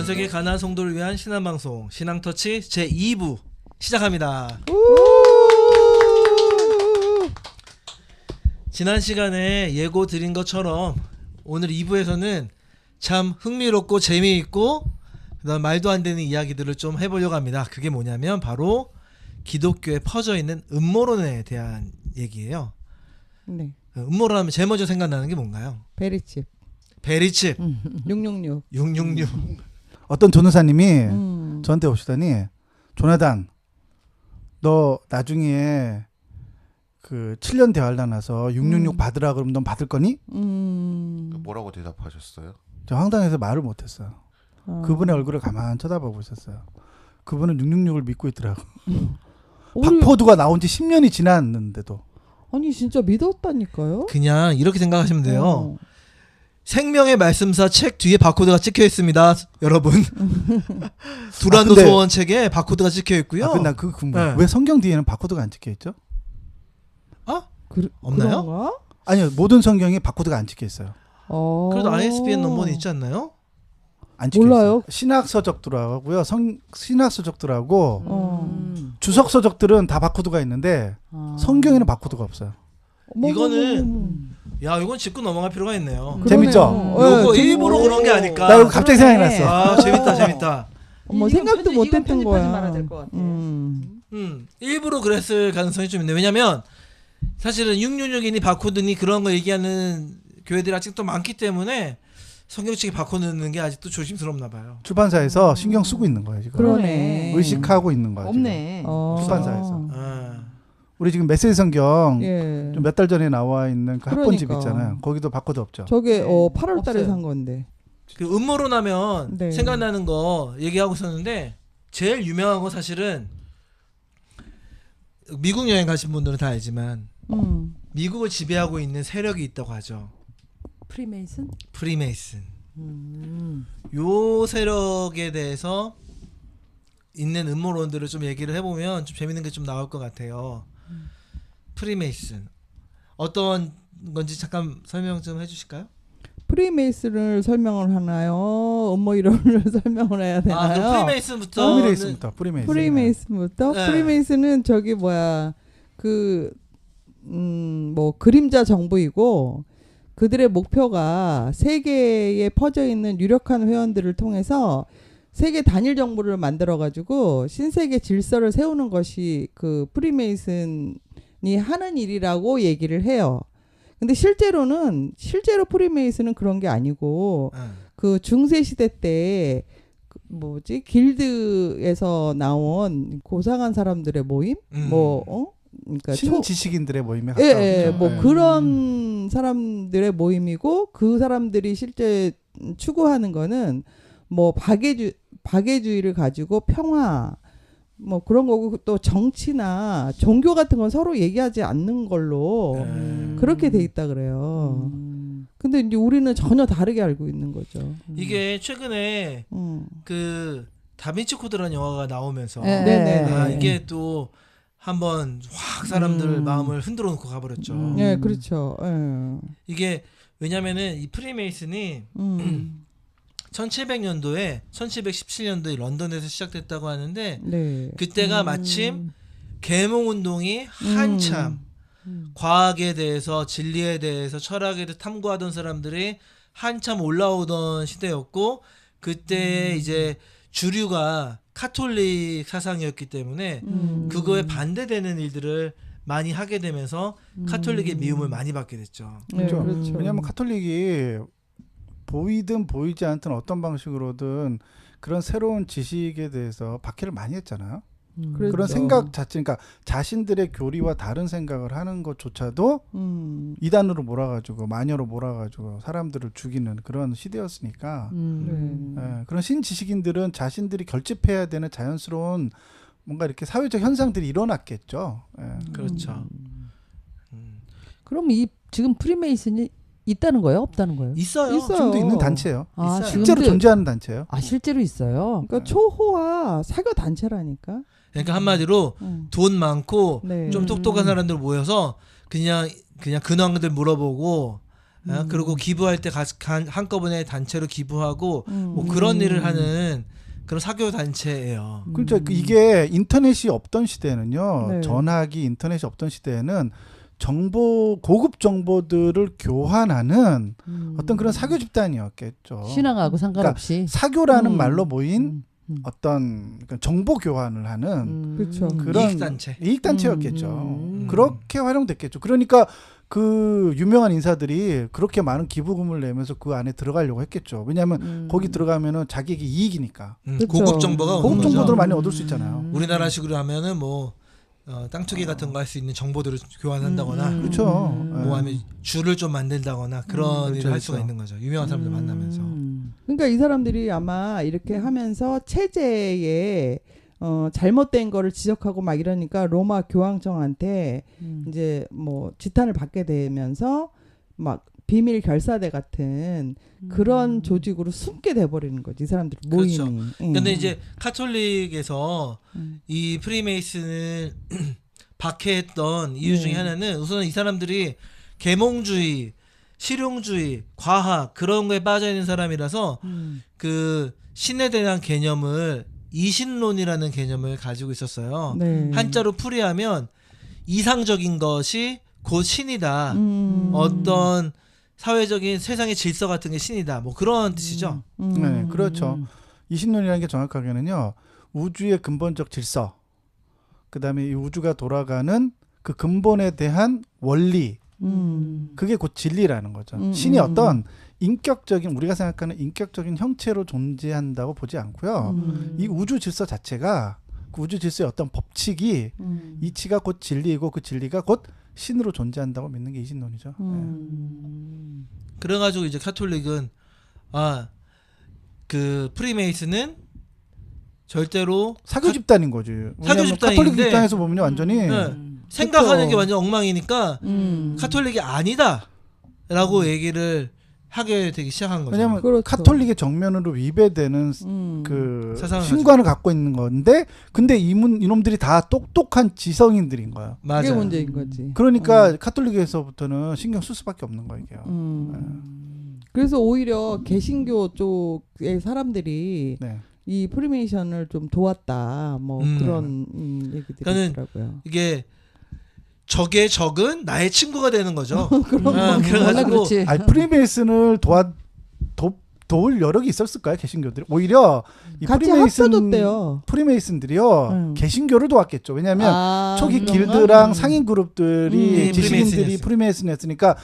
전 세계 가난한 성도를 위한 신앙방송 신앙터치 제2부 시작합니다. 지난 시간에 예고 드린 것처럼 오늘 2부에서는 참 흥미롭고 재미있고 그다음 말도 안 되는 이야기들을 좀 해보려고 합니다. 그게 뭐냐면 바로 기독교에 퍼져 있는 음모론에 대한 얘기예요. 네. 음모론 하면 제일 먼저 생각나는 게 뭔가요? 베리칩. 베리칩 666. 666. 어떤 전도사님이 저한테 오시더니 조나단 너 나중에 그 7년 대활란 나서 666 받으라 그러면 넌 받을 거니? 뭐라고 대답하셨어요? 저 황당해서 말을 못했어요. 그분의 얼굴을 가만 쳐다보고 있었어요. 그분은 666을 믿고 있더라고. 박포두가 나온 지 10년이 지났는데도. 아니 진짜 믿었다니까요. 그냥 이렇게 생각하시면 돼요. 어. 생명의 말씀사 책 뒤에 바코드가 찍혀 있습니다, 여러분. 두란노 근데- 소원 책에 바코드가 찍혀 있고요. 근데 난 그거 궁금해. 네. 왜 성경 뒤에는 바코드가 안 찍혀 있죠? 없나요? 그런가? 아니요, 모든 성경에 바코드가 안 찍혀 있어요. 그래도 ISBN 넘버는 있지 않나요? 안 찍혀 몰라요. 있어요. 신학 서적들하고요, 신학 서적들하고 주석 서적들은 다 바코드가 있는데 성경에는 바코드가 없어요. 야, 이건 짚고 넘어갈 필요가 있네요. 재밌죠? 요거 일부러 그런 게 아닐까. 나 이거 갑자기 그러네. 생각이 났어. 아, 재밌다. 뭐 생각도 못했던 거야. 말아야 될 것 같아. 일부러 그랬을 가능성이 좀 있네. 왜냐면 사실은 666이니 바코드니 그런 거 얘기하는 교회들이 아직도 많기 때문에 성경책에 바코드 넣는 게 아직도 조심스럽나 봐요. 출판사에서 신경 쓰고 있는 거예요 지금. 그러네. 의식하고 있는 거야. 없네. 출판사에서. 아, 우리 지금 메시지 성경 예. 좀 몇 달 전에 나와 있는 그 학본집 그러니까. 있잖아요. 거기도 바코드 없죠. 저게 네. 8월 달에 없어요. 산 건데. 그 음모론 하면 네. 생각나는 거 얘기하고 있었는데 제일 유명한 건 사실은 미국 여행 가신 분들은 다 알지만 미국을 지배하고 있는 세력이 있다고 하죠. 프리메이슨? 프리메이슨. 요 세력에 대해서 있는 음모론들을 좀 얘기를 해보면 좀 재밌는 게 좀 나올 것 같아요. 프리메이슨 어떤 건지 잠깐 설명 좀 해주실까요? 프리메이슨을 설명을 하나요? 음모 이론을 설명을 해야 되나요? 그럼 프리메이슨부터. 프리메이슨부터. 프리메이슨부터? 네. 프리메이슨은 저기 뭐야 뭐 그림자 정부이고 그들의 목표가 세계에 퍼져 있는 유력한 회원들을 통해서 세계 단일 정부를 만들어 가지고 신세계 질서를 세우는 것이 그 프리메이슨이 하는 일이라고 얘기를 해요. 근데 실제로 프리메이슨은 그런 게 아니고 그 중세 시대 때 길드에서 나온 고상한 사람들의 모임 그러니까 신지식인들의 모임에 예, 가까웠죠. 뭐 네. 그런 사람들의 모임이고 그 사람들이 실제 추구하는 거는 뭐 박애주의를 가지고 평화 뭐 그런 거고 또 정치나 종교 같은 건 서로 얘기하지 않는 걸로 그렇게 돼 있다 그래요. 근데 이제 우리는 전혀 다르게 알고 있는 거죠. 이게 최근에 그 다빈치 코드라는 영화가 나오면서 네네네. 이게 또 한번 확 사람들 마음을 흔들어 놓고 가버렸죠. 네, 그렇죠. 이게 왜냐면은 이 프리메이슨이 1700년도에 1717년도에 런던에서 시작됐다고 하는데 네. 그때가 마침 계몽운동이 한참 과학에 대해서 진리에 대해서 철학에 대해서 탐구하던 사람들이 한참 올라오던 시대였고 그때 이제 주류가 카톨릭 사상이었기 때문에 그거에 반대되는 일들을 많이 하게 되면서 카톨릭의 미움을 많이 받게 됐죠. 네, 그렇죠. 왜냐하면 카톨릭이 보이든 보이지 않든 어떤 방식으로든 그런 새로운 지식에 대해서 박해를 많이 했잖아요. 그렇죠. 그런 생각 자체, 그러니까 자신들의 교리와 다른 생각을 하는 것조차도 이단으로 몰아가지고 마녀로 몰아가지고 사람들을 죽이는 그런 시대였으니까 예, 그런 신지식인들은 자신들이 결집해야 되는 자연스러운 뭔가 이렇게 사회적 현상들이 일어났겠죠. 예. 그렇죠. 그럼 지금 프리메이슨이 있다는 거예요? 없다는 거예요? 있어요. 지금도 있는 단체예요. 있어요. 실제로 존재하는 단체예요. 실제로 있어요. 그러니까 초호화 사교 단체라니까. 그러니까 한마디로 돈 많고 네. 좀 똑똑한 사람들 모여서 그냥 근황들 물어보고 그리고 기부할 때 한꺼번에 단체로 기부하고 뭐 그런 일을 하는 그런 사교 단체예요. 그렇죠. 이게 인터넷이 없던 시대에는요. 네. 전화기 인터넷이 없던 시대에는 고급 정보들을 교환하는 어떤 그런 사교 집단이었겠죠. 신앙하고 상관없이. 사교라는 말로 모인 어떤 정보 교환을 하는 그렇죠. 그런 이익단체. 이익단체였겠죠. 그렇게 활용됐겠죠. 그러니까 그 유명한 인사들이 그렇게 많은 기부금을 내면서 그 안에 들어가려고 했겠죠. 왜냐하면 거기 들어가면은 자기에게 이익이니까. 그쵸. 고급 정보가 고급 오는 정보들을 거죠. 많이 얻을 수 있잖아요. 우리나라식으로 하면은 뭐 땅 투기 같은 거 할 수 있는 정보들을 교환한다거나 그렇죠. 뭐 하면 줄을 좀 만들다거나 그런 일을 할 수가 그렇죠. 있는 거죠. 유명한 사람들 만나면서. 그러니까 이 사람들이 아마 이렇게 하면서 체제에 잘못된 거를 지적하고 막 이러니까 로마 교황청한테 이제 뭐 지탄을 받게 되면서 막 비밀 결사대 같은 그런 조직으로 숨게 돼버리는 거지 이 사람들 모임이. 그렇죠. 근데 이제 카톨릭에서 이 프리메이슨을 박해했던 이유 중에 하나는 우선 이 사람들이 계몽주의, 실용주의, 과학 그런 거에 빠져 있는 사람이라서 그 신에 대한 개념을 이신론이라는 개념을 가지고 있었어요. 네. 한자로 풀이하면 이상적인 것이 곧 신이다. 어떤 사회적인 세상의 질서 같은 게 신이다. 뭐 그런 뜻이죠. 네, 그렇죠. 이신론이라는 게 정확하게는요. 우주의 근본적 질서, 그다음에 이 우주가 돌아가는 그 근본에 대한 원리, 그게 곧 진리라는 거죠. 신이 어떤 인격적인 우리가 생각하는 인격적인 형체로 존재한다고 보지 않고요. 이 우주 질서 자체가 그 우주 질서의 어떤 법칙이 이치가 곧 진리이고 그 진리가 곧 신으로 존재한다고 믿는 게 이신론이죠. 그래가지고 이제 카톨릭은 그 프리메이슨은 절대로 사교 집단인 거지. 왜냐하면 집단인데 카톨릭 입장에서 보면 완전히 생각하는 그쵸. 게 완전 엉망이니까 카톨릭이 아니다라고 얘기를 하게 되기 시작한 거죠. 왜냐하면 그렇죠. 카톨릭의 정면으로 위배되는 그 사상을 신관을 갖고 있는 건데, 근데 이놈들이 다 똑똑한 지성인들인 거야. 그게 맞아요. 문제인 거지. 그러니까 카톨릭에서부터는 신경 쓸 수밖에 없는 거예요. 그래서 오히려 개신교 쪽의 사람들이 네. 이 프리메이션을 좀 도왔다. 뭐 그런 얘기들이 그러니까는 있더라고요. 이게 적의 적은 나의 친구가 되는 거죠. 원래 그래가지고 그렇지. 아니, 프리메이슨을 도울 여력이 있었을까요? 개신교들이 오히려 이 같이 합쳐줬대요. 프리메이슨들이요 개신교를 도왔겠죠. 왜냐하면 초기 그런가? 길드랑 상인 그룹들이 지식인들이 프리메이슨이었어요. 프리메이슨이었으니까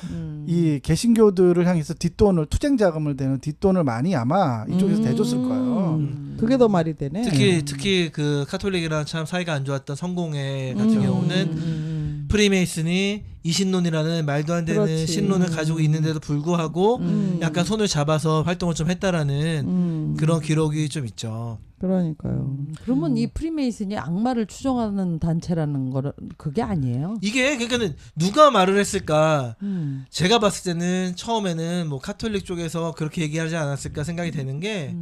이 개신교들을 향해서 뒷돈을 투쟁 자금을 대는 뒷돈을 많이 아마 이쪽에서 대줬을 거예요. 그게 더 말이 되네. 특히 그 카톨릭이랑 참 사이가 안 좋았던 성공회 같은 경우는 프리메이슨이 이신론이라는 말도 안 되는 그렇지. 신론을 가지고 있는데도 불구하고 약간 손을 잡아서 활동을 좀 했다라는 그런 기록이 좀 있죠. 그러니까요. 그러면 이 프리메이슨이 악마를 추종하는 단체라는 거는 그게 아니에요? 이게 그러니까는 누가 말을 했을까? 제가 봤을 때는 처음에는 뭐 카톨릭 쪽에서 그렇게 얘기하지 않았을까 생각이 되는 게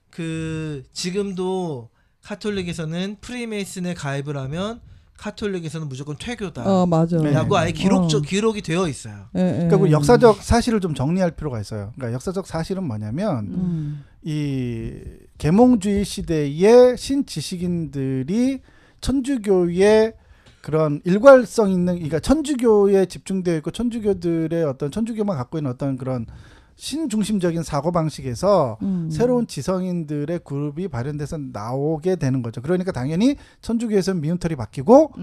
그 지금도 카톨릭에서는 프리메이슨에 가입을 하면 카톨릭에서는 무조건 퇴교다. 맞아. 라고 아예 기록이 되어 있어요. 그러니까 그 역사적 사실을 좀 정리할 필요가 있어요. 그러니까 역사적 사실은 뭐냐면 이 계몽주의 시대의 신지식인들이 천주교의 그런 일괄성 있는, 그러니까 천주교에 집중되어 있고 천주교들의 어떤 천주교만 갖고 있는 어떤 그런 신중심적인 사고방식에서 새로운 지성인들의 그룹이 발현돼서 나오게 되는 거죠. 그러니까 당연히 천주교에서는 미운털이 바뀌고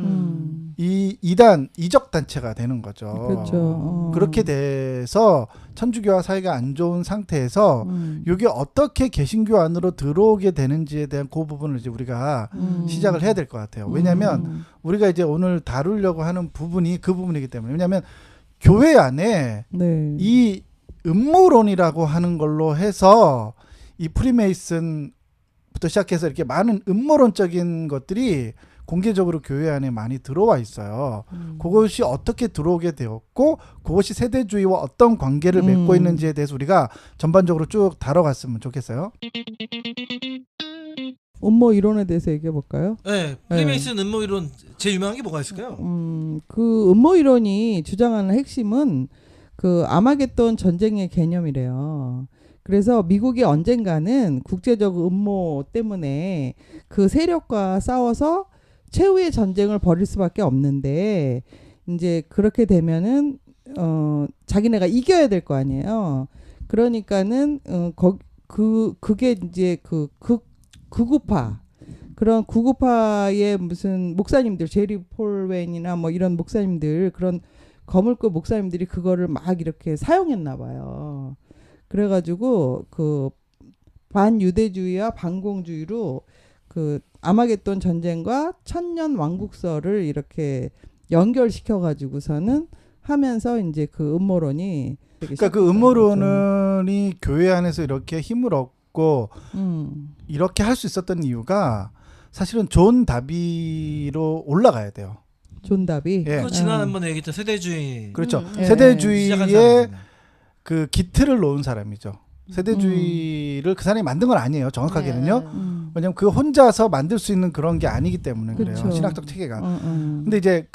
이 이단 이적 단체가 되는 거죠. 그렇죠. 그렇게 돼서 천주교와 사이가 안 좋은 상태에서 이게 어떻게 개신교 안으로 들어오게 되는지에 대한 그 부분을 이제 우리가 시작을 해야 될 것 같아요. 왜냐하면 우리가 이제 오늘 다루려고 하는 부분이 그 부분이기 때문에. 왜냐하면 교회 안에 네. 이 음모론이라고 하는 걸로 해서 이 프리메이슨부터 시작해서 이렇게 많은 음모론적인 것들이 공개적으로 교회 안에 많이 들어와 있어요. 그것이 어떻게 들어오게 되었고 그것이 세대주의와 어떤 관계를 맺고 있는지에 대해서 우리가 전반적으로 쭉 다뤄갔으면 좋겠어요. 음모 이론에 대해서 얘기해 볼까요? 네, 프리메이슨 음모 이론 제일 유명한 게 뭐가 있을까요? 그 음모 이론이 주장하는 핵심은 그 아마겟돈 전쟁의 개념이래요. 그래서 미국이 언젠가는 국제적 음모 때문에 그 세력과 싸워서 최후의 전쟁을 벌일 수밖에 없는데 이제 그렇게 되면은 자기네가 이겨야 될 거 아니에요. 그러니까는 그게 이제 그 극우파 그런 극우파의 무슨 목사님들 제리 폴웬이나 뭐 이런 목사님들 그런 거물급 목사님들이 그거를 막 이렇게 사용했나 봐요. 그래가지고 그 반유대주의와 반공주의로 그 아마겟돈 전쟁과 천년 왕국설을 이렇게 연결시켜 가지고서는 하면서 이제 그 음모론이 그러니까 그 음모론이 교회 안에서 이렇게 힘을 얻고 이렇게 할 수 있었던 이유가 사실은 존 다비로 올라가야 돼요. 존 다비. 예. 그 지난 한번에 얘기했던 세대주의. 그렇죠. 예. 시작한 세대주의의 사람이잖아요. 그 기틀을 놓은 사람이죠. 세대주의를 그 사람이 만든 건 아니에요. 정확하게는요. 왜냐면 그 혼자서 만들 수 있는 그런 게 아니기 때문에 그래요. 그쵸. 신학적 체계가. 근데 이제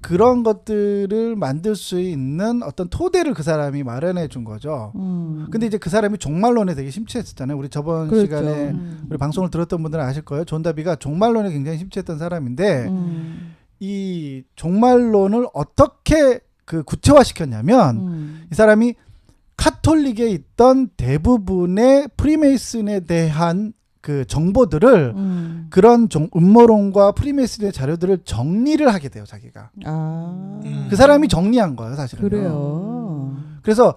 그런 것들을 만들 수 있는 어떤 토대를 그 사람이 마련해 준 거죠. 근데 이제 그 사람이 종말론에 되게 심취했었잖아요. 우리 저번 그렇죠. 시간에 우리 방송을 들었던 분들은 아실 거예요. 존 다비가 종말론에 굉장히 심취했던 사람인데 이 종말론을 어떻게 그 구체화시켰냐면 이 사람이 카톨릭에 있던 대부분의 프리메이슨에 대한 그 정보들을 그런 음모론과 프리메이슨의 자료들을 정리를 하게 돼요, 자기가. 그 사람이 정리한 거예요, 사실은. 그래요. 그래서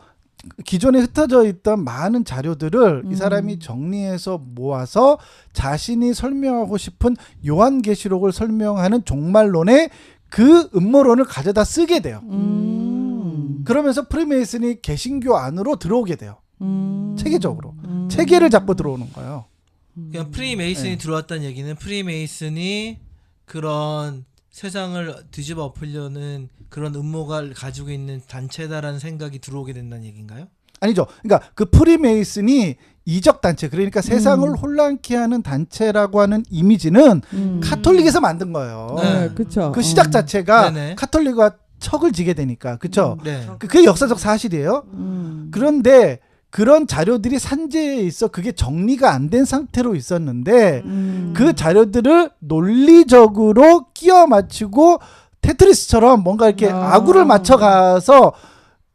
기존에 흩어져 있던 많은 자료들을 이 사람이 정리해서 모아서 자신이 설명하고 싶은 요한계시록을 설명하는 종말론의 그 음모론을 가져다 쓰게 돼요. 그러면서 프리메이슨이 개신교 안으로 들어오게 돼요. 체계적으로. 체계를 잡고 들어오는 거예요. 그냥 프리메이슨이 들어왔다는 얘기는 프리메이슨이 그런 세상을 뒤집어 엎으려는 그런 음모가 가지고 있는 단체다라는 생각이 들어오게 된다는 얘기인가요? 아니죠. 그러니까 그 프리메이슨이 이적 단체, 그러니까 세상을 혼란케 하는 단체라고 하는 이미지는 카톨릭에서 만든 거예요. 네, 그렇죠. 그 시작 자체가 네네. 카톨릭과 척을 지게 되니까. 그렇죠? 네. 그게 역사적 사실이에요. 그런데 그런 자료들이 산재에 있어 그게 정리가 안 된 상태로 있었는데 그 자료들을 논리적으로 끼워 맞추고 테트리스처럼 뭔가 이렇게 아구를 맞춰가서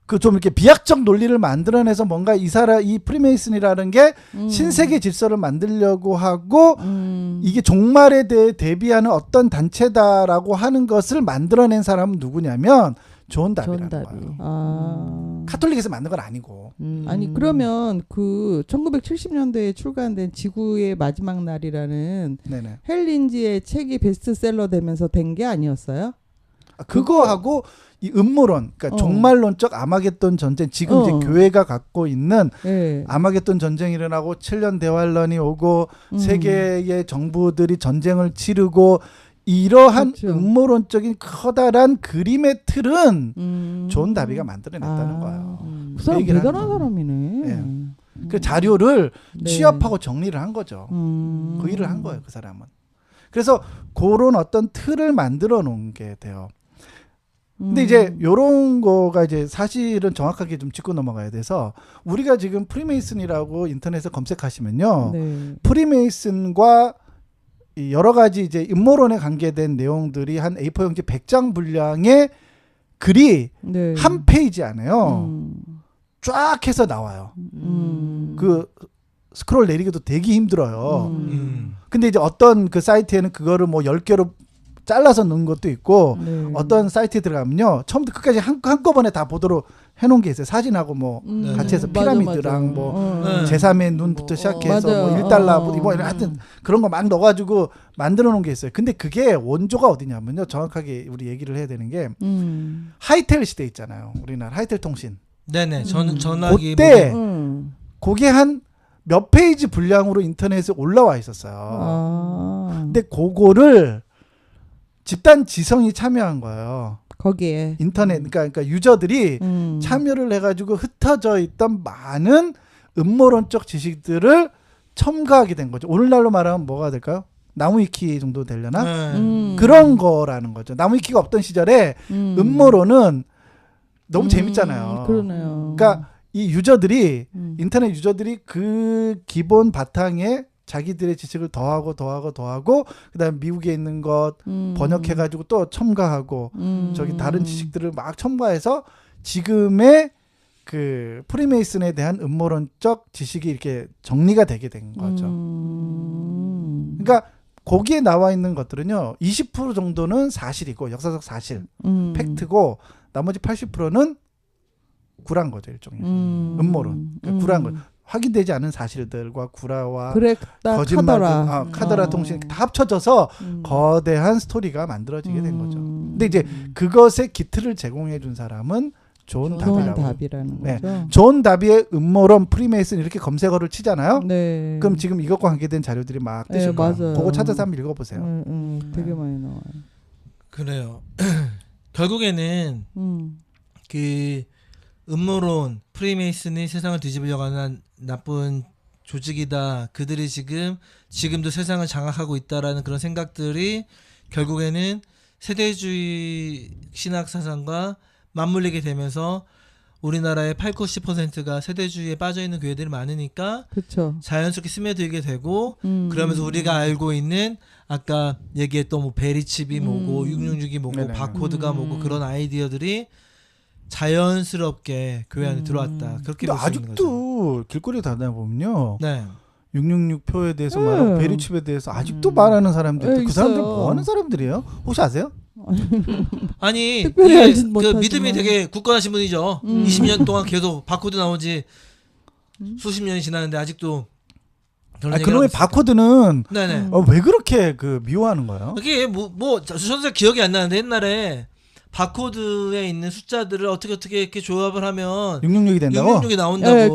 그 좀 이렇게 비약적 논리를 만들어내서 뭔가 이 프리메이슨이라는 게 신세계 질서를 만들려고 하고 이게 종말에 대해 대비하는 어떤 단체다라고 하는 것을 만들어낸 사람은 누구냐면 존 다비라는 거예요. 카톨릭에서 만든 건 아니고. 아니 그러면 그 1970년대에 출간된 지구의 마지막 날이라는 네네. 헬린지의 책이 베스트셀러 되면서 된 게 아니었어요? 그거하고 이 음모론, 그러니까 종말론적 아마겟돈 전쟁, 지금 이제 교회가 갖고 있는 네. 아마겟돈 전쟁이 일어나고 7년 대환란이 오고 세계의 정부들이 전쟁을 치르고 이러한 그렇죠. 음모론적인 커다란 그림의 틀은 존 다비가 만들어냈다는 거예요. 그 사람 얘기를 대단한 하는 거예요. 사람이네. 예. 그 자료를 네. 취합하고 정리를 한 거죠. 그 일을 한 거예요, 그 사람은. 그래서 그런 어떤 틀을 만들어 놓은 게 돼요. 근데 이제 요런 거가 이제 사실은 정확하게 좀 짚고 넘어가야 돼서 우리가 지금 프리메이슨이라고 인터넷에 검색하시면요. 네. 프리메이슨과 이 여러 가지 이제 음모론에 관계된 내용들이 한 A4 용지 100장 분량의 글이 네. 한 페이지 안에요. 쫙 해서 나와요. 그 스크롤 내리기도 되게 힘들어요. 근데 이제 어떤 그 사이트에는 그거를 뭐 10개로 잘라서 넣은 것도 있고 네. 어떤 사이트에 들어가면요. 처음부터 끝까지 한꺼번에 다 보도록 해놓은 게 있어요. 사진하고 뭐 같이 해서 맞아, 피라미드랑 맞아. 뭐 네. 제3의 눈부터 시작해서 맞아요. 뭐 1달러 뭐 하여튼 그런 거 막 넣어가지고 만들어 놓은 게 있어요. 근데 그게 원조가 어디냐면요. 정확하게 우리 얘기를 해야 되는 게 하이텔 시대 있잖아요. 우리나라 하이텔 통신. 네네. 전화기 그때 모델. 그게 한 몇 페이지 분량으로 인터넷에 올라와 있었어요. 근데 그거를 집단 지성이 참여한 거예요. 거기에 인터넷 그러니까 유저들이 참여를 해가지고 흩어져 있던 많은 음모론적 지식들을 첨가하게 된 거죠. 오늘날로 말하면 뭐가 될까요? 나무위키 정도 되려나? 네. 그런 거라는 거죠. 나무위키가 없던 시절에 음모론은 너무 재밌잖아요. 그러네요. 그러니까 이 유저들이 음. 인터넷 유저들이 그 기본 바탕에 자기들의 지식을 더하고 그다음에 미국에 있는 것 번역해가지고 또 첨가하고 저기 다른 지식들을 막 첨가해서 지금의 그 프리메이슨에 대한 음모론적 지식이 이렇게 정리가 되게 된 거죠. 그러니까 거기에 나와 있는 것들은요, 20% 정도는 사실이고 역사적 사실, 팩트고 나머지 80%는 구란 거죠, 일종의 음모론, 그러니까 구란 거. 확인되지 않은 사실들과 구라와 그랬다 거짓말, 카더라. 카더라 통신 다 합쳐져서 거대한 스토리가 만들어지게 된 거죠. 근데 이제 그것의 기틀을 제공해 준 사람은 존 좋은 다비라고. 답이라는 네. 거죠. 존 다비의 음모론 프리메이슨 이렇게 검색어를 치잖아요. 네. 그럼 지금 이것과 관계된 자료들이 막 네, 뜨실 거예요. 맞아요. 그거 찾아서 한번 읽어보세요. 되게 많이 나와요. 그래요. 결국에는 그 음모론 프리메이슨이 세상을 뒤집으려고 하는 나쁜 조직이다. 그들이 지금도 세상을 장악하고 있다라는 그런 생각들이 결국에는 세대주의 신학 사상과 맞물리게 되면서 우리나라의 80~90%가 세대주의에 빠져 있는 교회들이 많으니까 그렇죠. 자연스럽게 스며들게 되고 그러면서 우리가 알고 있는 아까 얘기했던 뭐 베리칩이 뭐고 666이 뭐고 네네. 바코드가 뭐고 그런 아이디어들이 자연스럽게 교회 안에 들어왔다. 그렇게 근데 볼 수 있는 거죠. 아직도 길거리 다녀보면요. 네. 666 표에 대해서 말하고 베리칩에 대해서 아직도 말하는 사람들. 네, 그 사람들 있어요. 뭐 하는 사람들이에요? 혹시 아세요? 아니 특별히 이게 알진 그 못하지만. 믿음이 되게 굳건하신 분이죠. 20년 동안 계속 바코드 나온 지 수십 년이 지났는데 아직도 그런 얘기를 그놈의 하고 있으니까. 바코드는 네네. 왜 그렇게 그 미워하는 거예요? 이게 뭐 저도 기억이 안 나는데 옛날에 바코드에 있는 숫자들을 어떻게 이렇게 조합을 하면 666이 된다고? 666이 나온다고. 네,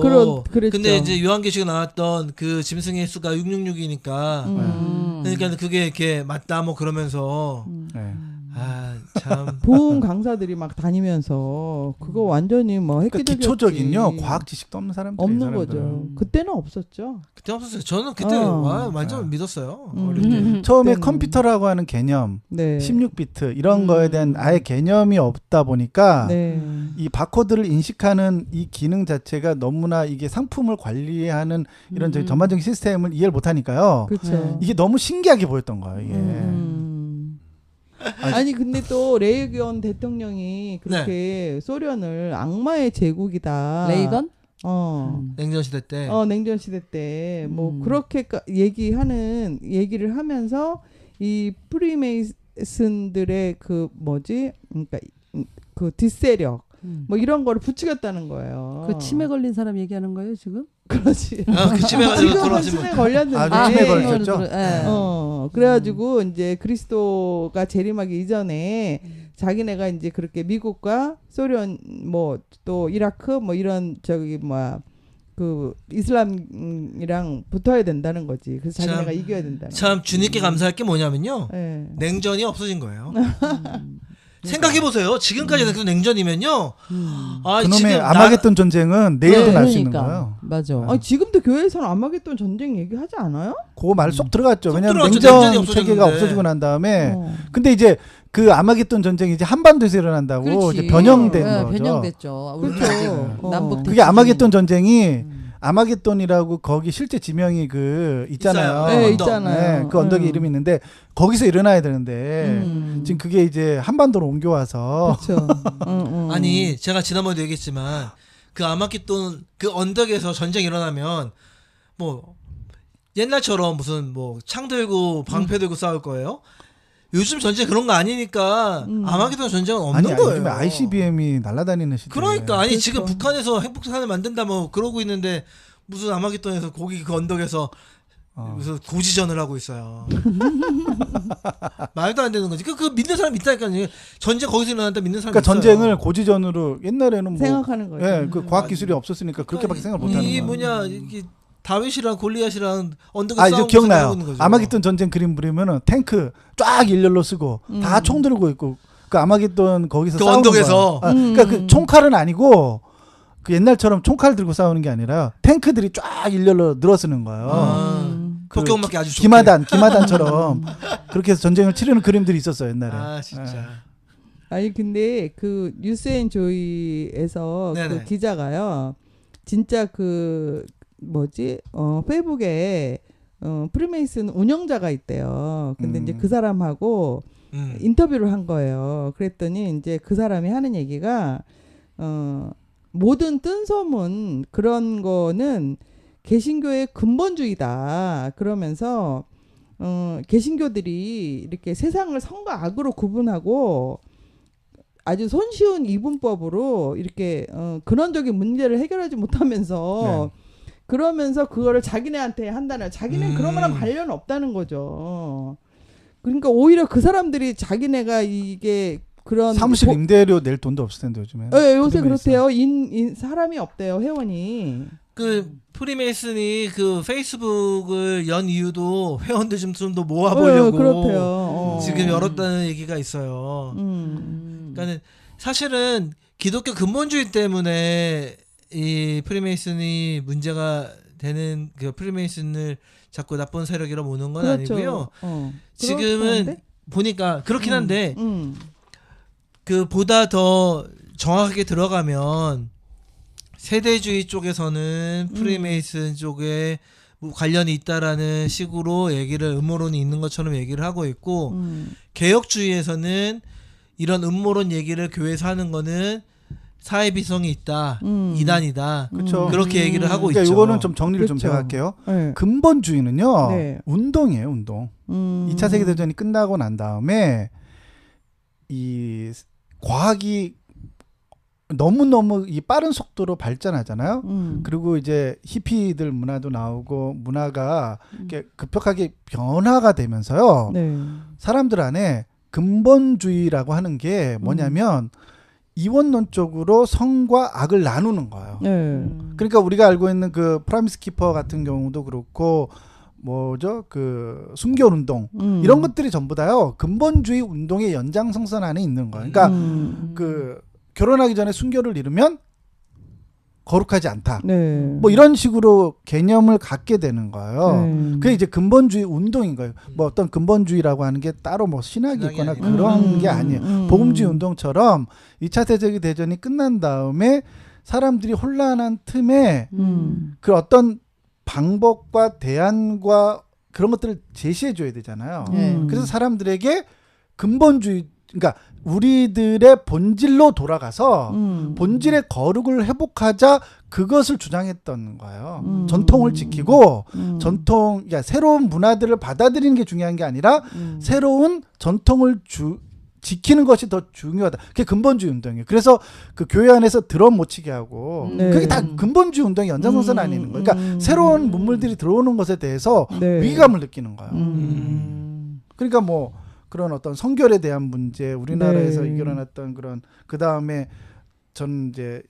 그랬죠. 근데 이제 요한계시가 나왔던 그 짐승의 수가 666이니까 그러니까 그게 이렇게 맞다 뭐 그러면서 네. 아 참 보험 강사들이 막 다니면서 그거 완전히 뭐 그러니까 획기적이었지. 기초적인요 과학 지식도 없는 사람들 없는 거죠. 그때는 없었죠. 그때 없었어요. 저는 그때 완전 믿었어요. 어릴 때. 처음에 그때는. 컴퓨터라고 하는 개념, 네. 16비트 이런 거에 대한 아예 개념이 없다 보니까 네. 이 바코드를 인식하는 이 기능 자체가 너무나 이게 상품을 관리하는 이런 저기 전반적인 시스템을 이해를 못하니까요. 그렇죠. 이게 너무 신기하게 보였던 거예요. 이게. 아니 근데 또 레이건 대통령이 그렇게 소련을 악마의 제국이다. 레이건? 냉전 시대 때. 냉전 시대 때 뭐 그렇게 얘기를 하면서 이 프리메이슨들의 그 뭐지? 그러니까 그 뒷세력 뭐 이런 거를 부추겼다는 거예요. 그 치매 걸린 사람 얘기하는 거예요 지금? 그렇지. 그 치매 걸려서 지금은 돌아가신 치매 분. 걸렸는데. 치매 걸리셨죠? 네. 그래가지고 이제 그리스도가 재림하기 이전에 자기네가 이제 그렇게 미국과 소련 뭐 또 이라크 뭐 이런 저기 뭐야 그 이슬람이랑 붙어야 된다는 거지. 그래서 자기네가 이겨야 된다는. 참 주님께 감사할 게 뭐냐면요. 네. 냉전이 없어진 거예요. 생각해 보세요. 지금까지 계속 냉전이면요. 아, 그놈의 지금 아마겟돈 전쟁은 내일도 네, 날 수 있는 그러니까. 거예요. 맞아. 아니 지금도 교회에서는 아마겟돈 전쟁 얘기하지 않아요? 그거 말 쏙 들어갔죠. 왜냐하면 들어갔죠. 냉전이 냉전 체계가 없어졌는데. 없어지고 난 다음에 근데 이제 그 아마겟돈 전쟁이 이제 한반도에서 일어난다고 그렇지. 이제 변형된 네, 거죠. 변형됐죠. 그렇죠. 남북 그게 아마겟돈 전쟁이 아마겟돈이라고 거기 실제 지명이 그 있잖아요. 있어요. 네, 언덕. 있잖아요. 네, 그 언덕에 이름이 있는데 거기서 일어나야 되는데 지금 그게 이제 한반도로 옮겨와서 그렇죠. 아니 제가 지난번에도 얘기했지만 그 아마겟돈 그 언덕에서 전쟁이 일어나면 뭐 옛날처럼 무슨 뭐 창 들고 방패 들고 싸울 거예요? 요즘 전쟁 그런 거 아니니까 아마겟돈 전쟁은 없는 아니 거예요. 요즘에 ICBM이 날아다니는 시대. 그러니까 아니 그렇죠. 지금 북한에서 핵폭탄을 만든다 뭐 그러고 있는데 무슨 아마겟돈에서 거기 그 언덕에서 무슨 고지전을 하고 있어요. 말도 안 되는 거지. 그 믿는 사람 있다니까요. 전쟁 거기서 일어난다 믿는 사람 그러니까 있어요. 전쟁을 고지전으로 옛날에는 뭐 생각하는 거죠. 예, 그 과학 기술이 없었으니까 그렇게밖에 생각 못 하는 이 거예요. 뭐냐 이게 다윗이랑 골리앗이랑 언덕에 아, 이제 싸우고 기억나요. 있는 거죠. 아마겟돈 전쟁 그림 그리면은 탱크 쫙 일렬로 쓰고 다 총 들고 있고 그 아마겟돈 거기서 그 싸우는 언덕에서. 거야. 그러니까 그 총칼은 아니고 그 옛날처럼 총칼 들고 싸우는 게 아니라 탱크들이 쫙 일렬로 늘어서는 거예요. 그 격경맞게 아주 좋게. 기마단처럼 그렇게 해서 전쟁을 치르는 그림들이 있었어요 옛날에. 아 진짜. 아니 근데 그 뉴스앤조이에서 그 네네. 기자가요. 진짜 그 뭐지? 페이북에 프리메이슨 운영자가 있대요. 근데 이제 그 사람하고 인터뷰를 한 거예요. 그랬더니 이제 그 사람이 하는 얘기가 모든 뜬소문 그런 거는 개신교의 근본주의다. 그러면서 개신교들이 이렇게 세상을 선과 악으로 구분하고 아주 손쉬운 이분법으로 이렇게 근원적인 문제를 해결하지 못하면서 그러면서 그거를 자기네한테 한다는 자기는 그런 거랑 관련 없다는 거죠. 그러니까 오히려 그 사람들이 자기네가 이게 그런 사무실 임대료 낼 돈도 없을 텐데 요즘에. 네, 요새 그렇대요. 사람이 없대요. 회원이. 그 프리메이슨이 그 페이스북을 연 이유도 회원들 좀 더 모아보려고 그렇대요. 지금 열었다는 얘기가 있어요. 그러니까는 사실은 기독교 근본주의 때문에 이 프리메이슨이 문제가 되는 그 프리메이슨을 자꾸 나쁜 세력이라 보는 건 그렇죠. 아니고요. 지금은 그렇다는데? 보니까 그렇긴 한데 그 보다 더 정확하게 들어가면 세대주의 쪽에서는 프리메이슨 쪽에 뭐 관련이 있다라는 식으로 얘기를 음모론이 있는 것처럼 얘기를 하고 있고 개혁주의에서는 이런 음모론 얘기를 교회에서 하는 거는 사회 비성이 있다, 이단이다. 그렇죠. 그렇게 얘기를 하고 그러니까 있죠. 이거는 좀 정리를 좀 그렇죠. 제가 할게요. 네. 근본주의는요. 네. 운동이에요, 운동. 2차 세계대전이 끝나고 난 다음에 이 과학이 너무너무 이 빠른 속도로 발전하잖아요. 그리고 이제 히피들 문화도 나오고 문화가 이렇게 급격하게 변화가 되면서요. 네. 사람들 안에 근본주의라고 하는 게 뭐냐면 이원론적으로 성과 악을 나누는 거예요. 네. 그러니까 우리가 알고 있는 그 프라미스 키퍼 같은 경우도 그렇고 뭐죠? 그 순교 운동 이런 것들이 전부 다요. 근본주의 운동의 연장선상 안에 있는 거예요. 그러니까 그 결혼하기 전에 순교를 이루면 거룩하지 않다. 네. 뭐 이런 식으로 개념을 갖게 되는 거예요. 그게 이제 근본주의 운동인 거예요. 뭐 어떤 근본주의라고 하는 게 따로 뭐 신학이 있거나 아니에요. 그런 게 아니에요. 복음주의 운동처럼 2차 세계대전이 끝난 다음에 사람들이 혼란한 틈에 그 어떤 방법과 대안과 그런 것들을 제시해 줘야 되잖아요. 그래서 사람들에게 근본주의, 그러니까 우리들의 본질로 돌아가서 본질의 거룩을 회복하자, 그것을 주장했던 거예요. 전통을 지키고 전통, 그러니까 새로운 문화들을 받아들이는 게 중요한 게 아니라 새로운 전통을 지키는 것이 더 중요하다. 그게 근본주의 운동이에요. 그래서 그 교회 안에서 드럼 못 치게 하고 그게 다 근본주의 운동의 연장선상 안에 있는 거예요. 그러니까 새로운 문물들이 들어오는 것에 대해서 위기감을 느끼는 거예요. 그러니까 뭐 그런 어떤 성결에 대한 문제, 우리나라에서 일어났던 그런, 그 다음에 전 이제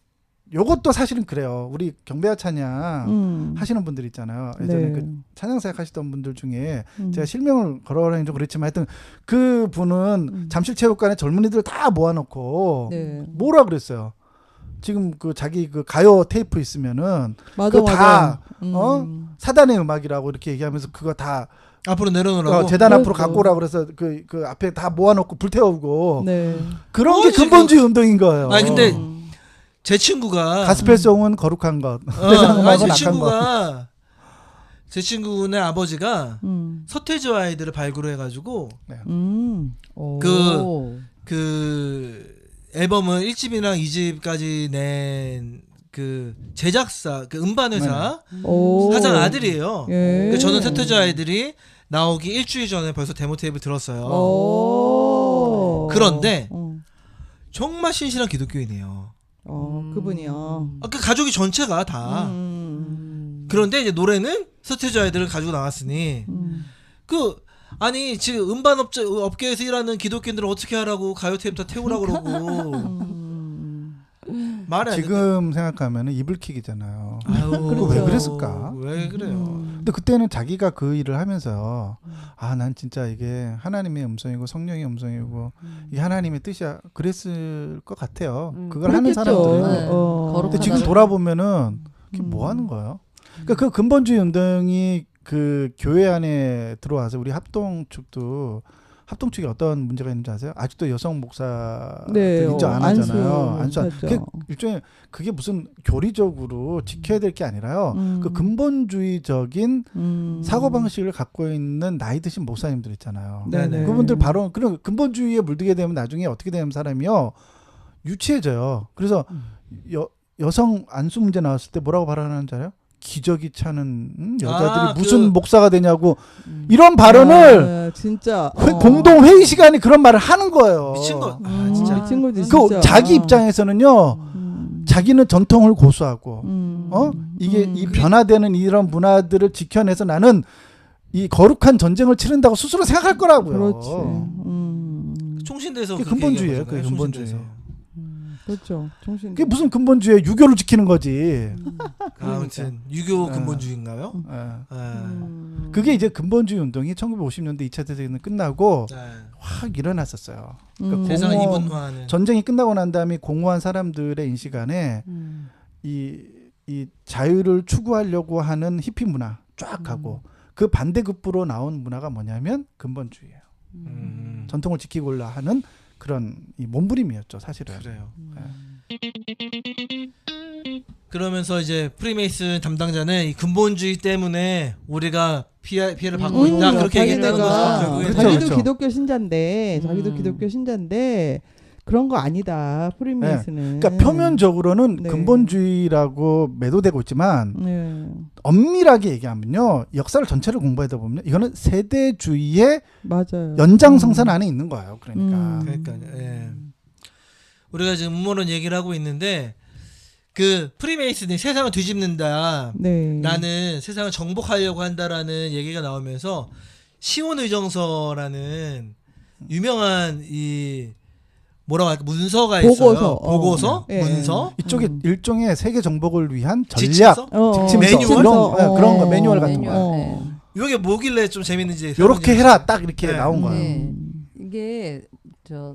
요것도 사실은 그래요. 우리 경배와 찬양 하시는 분들 있잖아요. 예전에 그 찬양사역 하시던 분들 중에 제가 실명을 거론하긴 좀 그렇지만 하여튼 그 분은 잠실체육관에 젊은이들 다 모아놓고 뭐라 그랬어요. 지금 그 자기 그 가요 테이프 있으면은 맞아, 그거 맞아. 다 사단의 음악이라고 이렇게 얘기하면서 그거 다 앞으로 내려놓으라고. 재단 앞으로 그렇죠. 갖고 오라고 그래서 그 앞에 다 모아놓고 불태우고 그런 어, 게 지금- 근본주의 운동인 거예요. 아니 근데 제 친구가 가스펠송은 거룩한 것, 세상음악은 제 악한 것. 친구가 제 친구네 아버지가 서태지 아이들을 발굴해가지고 그 앨범을 1집이랑 2집까지 낸 그 제작사, 그 음반 회사 사장 아들이에요. 그러니까 저는 서태지 아이들이 나오기 일주일 전에 벌써 데모 테이프를 들었어요. 그런데 정말 신실한 기독교인이에요. 그분이요. 그 가족이 전체가 다. 그런데 이제 노래는 서태지 아이들을 가지고 나왔으니 그 아니 지금 음반 업계에서 일하는 기독교인들은 어떻게 하라고 가요 테이프 다 태우라고 그러고 말을 지금 생각하면 이불킥이잖아요. 아유, 그거 왜 그랬을까? 왜 그래요? 근데 그때는 자기가 그 일을 하면서 난 진짜 이게 하나님의 음성이고 성령의 음성이고 이게 하나님의 뜻이야, 그랬을 것 같아요. 그걸 하는 사람들은. 근데 지금 돌아보면은 그게 뭐 하는 거예요? 그러니까 그 근본주의 운동이 그 교회 안에 들어와서 우리 합동 측도 합동 측에 어떤 문제가 있는지 아세요? 아직도 여성 목사들 네, 인정 안 하잖아요. 안수 하죠. 그게 일종의 그게 무슨 교리적으로 지켜야 될 게 아니라요. 그 근본주의적인 사고 방식을 갖고 있는 나이 드신 목사님들 있잖아요. 네네. 그분들 바로 그런 근본주의에 물들게 되면 나중에 어떻게 되는 사람이요? 유치해져요. 그래서 여성 안수 문제 나왔을 때 뭐라고 발언하는지 알아요? 기저귀 차는 여자들이 무슨 목사가 되냐고 이런 발언을 진짜 공동 회의 시간에 그런 말을 하는 거예요. 미친 거. 진짜. 미친 거지 그 진짜. 자기 입장에서는요. 자기는 전통을 고수하고 이게 이 변화되는 이런 문화들을 지켜내서 나는 이 거룩한 전쟁을 치른다고 스스로 생각할 거라고요. 그렇지. 총신대에서 그게 그렇게 근본주의예요. 얘기한 그게 거잖아요, 근본주의. 총신대에서. 그렇죠. 정신. 그게 무슨 근본주의? 유교를 지키는 거지. 아무튼 유교 근본주의인가요? 예. 그게 이제 근본주의 운동이 1950년대 2차 대전이 끝나고 확 일어났었어요. 그러니까 세상 이분화하는 전쟁이 끝나고 난 다음에 공허한 사람들의 인식 안에 이 자유를 추구하려고 하는 히피 문화 쫙 가고 그 반대급부로 나온 문화가 뭐냐면 근본주의예요. 전통을 지키고자 하는 그런 이 몸부림이었죠, 사실은. 그래요. 예. 그러면서 이제 프리메이슨 담당자는 이 근본주의 때문에 우리가 피해를 받고 있다 그렇게 얘기했다는 거죠. 결국에는. 그렇죠, 자기도 그렇죠. 기독교 신자인데 자기도 기독교 신자인데 그런 거 아니다. 프리메이슨은. 그러니까 표면적으로는 네. 근본주의라고 매도되고 있지만 엄밀하게 얘기하면요, 역사를 전체를 공부하다 보면 이거는 세대주의의 맞아요. 연장성산 안에 있는 거예요. 그러니까. 그러니까요. 예. 우리가 지금 음모론 얘기를 하고 있는데 그 프리메이슨이 세상을 뒤집는다. 네. 나는 세상을 정복하려고 한다라는 얘기가 나오면서 시온의정서라는 유명한 이 뭐라고 할까 문서가 보고서. 있어요. 보고서, 네. 문서. 이쪽에 일종의 세계 정복을 위한 전략, 지침서? 지침서, 매뉴얼? 그런 거 매뉴얼 같은 거. 네. 이게 뭐길래 좀 재밌는지. 요렇게 해라 딱 이렇게 네. 나온 거예요. 네. 이게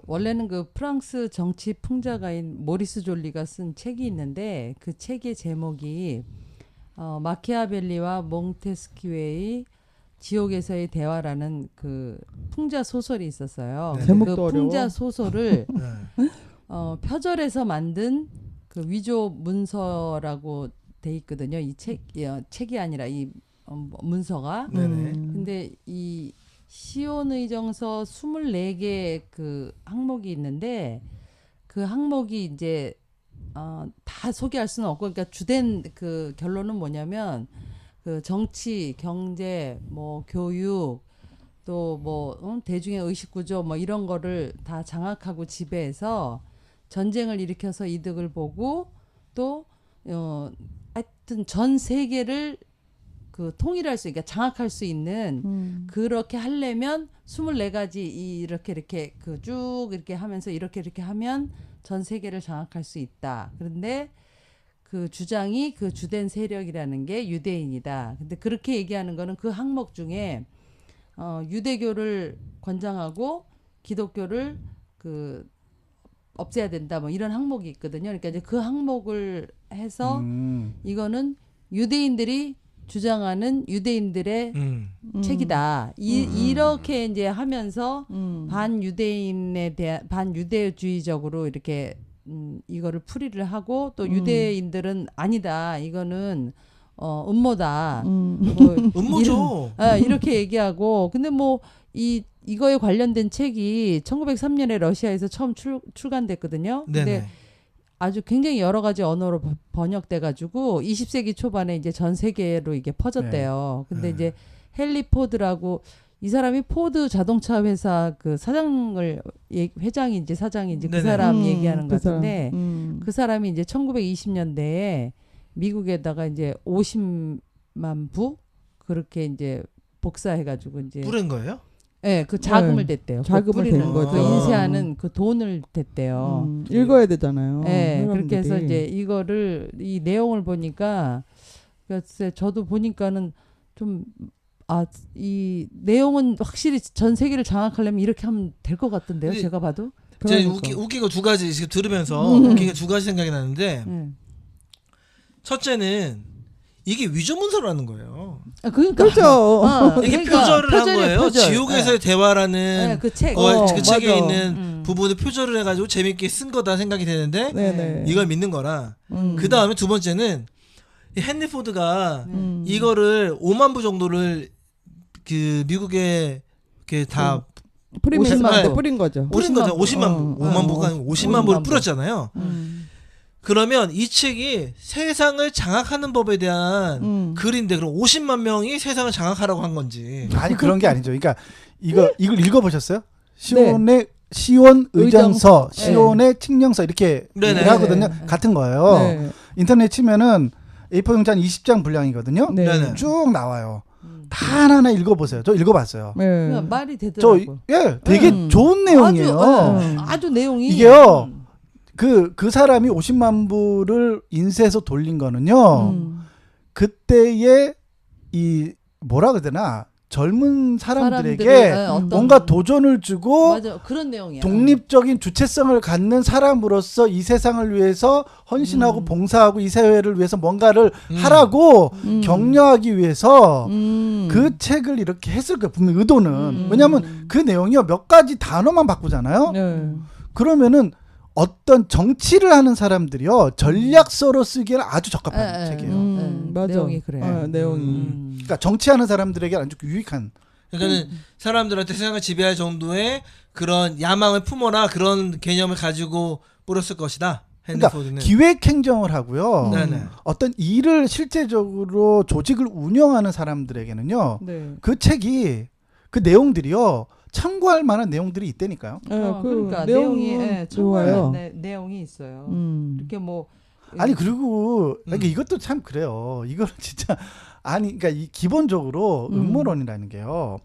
원래는 그 프랑스 정치 풍자가인 모리스 졸리가 쓴 책이 있는데 그 책의 제목이 마키아벨리와 몽테스키웨의 지옥에서의 대화라는 그 풍자 소설이 있었어요. 네. 제목도 그 어려워. 풍자 소설을 네. 표절해서 만든 그 위조 문서라고 돼 있거든요. 이 책이 아니라 이 문서가. 네네. 근데 이 시온의정서 24개 그 항목이 있는데 그 항목이 이제 다 소개할 수는 없고 그러니까 주된 그 결론은 뭐냐면 그 정치, 경제, 뭐 교육 또 뭐 대중의 의식 구조 뭐 이런 거를 다 장악하고 지배해서 전쟁을 일으켜서 이득을 보고 또 하여튼 전 세계를 그 통일할 수, 그러니까 장악할 수 있는 그렇게 하려면 24가지 이렇게 그 쭉 이렇게 하면서 이렇게 하면 전 세계를 장악할 수 있다. 그런데 그 주장이 그 주된 세력이라는 게 유대인이다. 근데 그렇게 얘기하는 거는 그 항목 중에 유대교를 권장하고 기독교를 그 없애야 된다. 뭐 이런 항목이 있거든요. 그러니까 이제 그 항목을 해서 이거는 유대인들이 주장하는 유대인들의 책이다. 이렇게 이제 하면서 반유대인에 대한 반유대주의적으로 이렇게 이거를 풀이를 하고 또 유대인들은 아니다. 이거는 음모다. 뭐 음모죠. 이렇게 얘기하고 근데 뭐 이거에 관련된 책이 1903년에 러시아에서 처음 출간됐거든요. 근데 네네. 아주 굉장히 여러 가지 언어로 번역돼 가지고 20세기 초반에 이제 전 세계로 이게 퍼졌대요. 근데 이제 헨리 포드라고 이 사람이 포드 자동차 회사 그 사장을 회장인지 사장인지 그 네네. 사람 얘기하는 것 그 사람. 같은데 그 사람이 이제 1920년대에 미국에다가 이제 50만 부 그렇게 이제 복사해가지고 이제 뿌린 거예요? 네, 그 자금을 네. 댔대요. 자금을 뿌리는 댄 거죠. 그 인쇄하는 그 돈을 댔대요. 읽어야 되잖아요. 네, 그렇게 해서 사람들이. 이제 이거를 이 내용을 보니까 글쎄 저도 보니까는 좀 이 내용은 확실히 전 세계를 장악하려면 이렇게 하면 될 것 같던데요. 근데 제가 봐도. 제가 그러니까. 웃긴 거 두 가지 지금 들으면서 웃긴 거 두 가지 생각이 나는데 네. 첫째는 이게 위조 문서라는 거예요. 그러니까 그렇죠. 이게 그러니까 표절을 한 표절이에요, 거예요. 표절. 지옥에서의 대화라는 네, 그 책. 그 책에 맞아. 있는 부분을 표절을 해가지고 재밌게 쓴 거다 생각이 되는데 네네. 이걸 믿는 거라. 음. 그 다음에 두 번째는 이 헨리 포드가 음. 이거를 5만 부 정도를 그 미국에 이렇게 다 프리메이슨한테 50만 뿌린 거죠. 뿌린 거죠. 50만 어. 부, 5만 부가 아니고 50만 부를 50만 부. 뿌렸잖아요. 그러면 이 책이 세상을 장악하는 법에 대한 글인데 그럼 50만 명이 세상을 장악하라고 한 건지. 아니 그런 게 아니죠. 그러니까 이걸 읽어보셨어요? 시온의 시온 의정서, 네. 시온의 칙령서 이렇게 네네. 하거든요. 네. 같은 거예요. 네. 인터넷 치면은 A4 용지 20장 분량이거든요. 네. 네네. 쭉 나와요. 다 하나하나 읽어보세요. 저 읽어봤어요. 네. 그러니까 말이 저 되더라고요. 되게 음. 좋은 내용이에요. 아주 내용이 이게요. 그 사람이 50만 부를 인쇄해서 돌린 거는요. 그때의 이 뭐라 그래야 되나 젊은 사람들에게 사람들의 어떤- 뭔가 도전을 주고 맞아 그런 내용이야. 독립적인 주체성을 갖는 사람으로서 이 세상을 위해서 헌신하고 봉사하고 이 사회를 위해서 뭔가를 하라고 격려하기 위해서 그 책을 이렇게 했을 거예요. 분명 의도는. 왜냐하면 그 내용이요 몇 가지 단어만 바꾸잖아요. 네. 그러면은 어떤 정치를 하는 사람들이요 전략서로 쓰기에는 아주 적합한 책이에요. 맞아. 내용이 그래요. 내용이. 그러니까 정치하는 사람들에게 아주 유익한. 그러니까는 사람들한테 세상을 지배할 정도의 그런 야망을 품어라 그런 개념을 가지고 뿌렸을 것이다. 헨리 그러니까 포드는. 기획행정을 하고요. 네네. 어떤 일을 실제적으로 조직을 운영하는 사람들에게는요. 네. 그 책이 그 내용들이요. 참고할 만한 내용들이 있다니까요. 그러니까 내용이 내용이 좋아요. 내용이 있어요. 음. 이렇게 뭐 아니 그리고 그러니까 이것도 참 그래요. 이거는 진짜 아니 그러니까 이 기본적으로 음모론이라는 게요.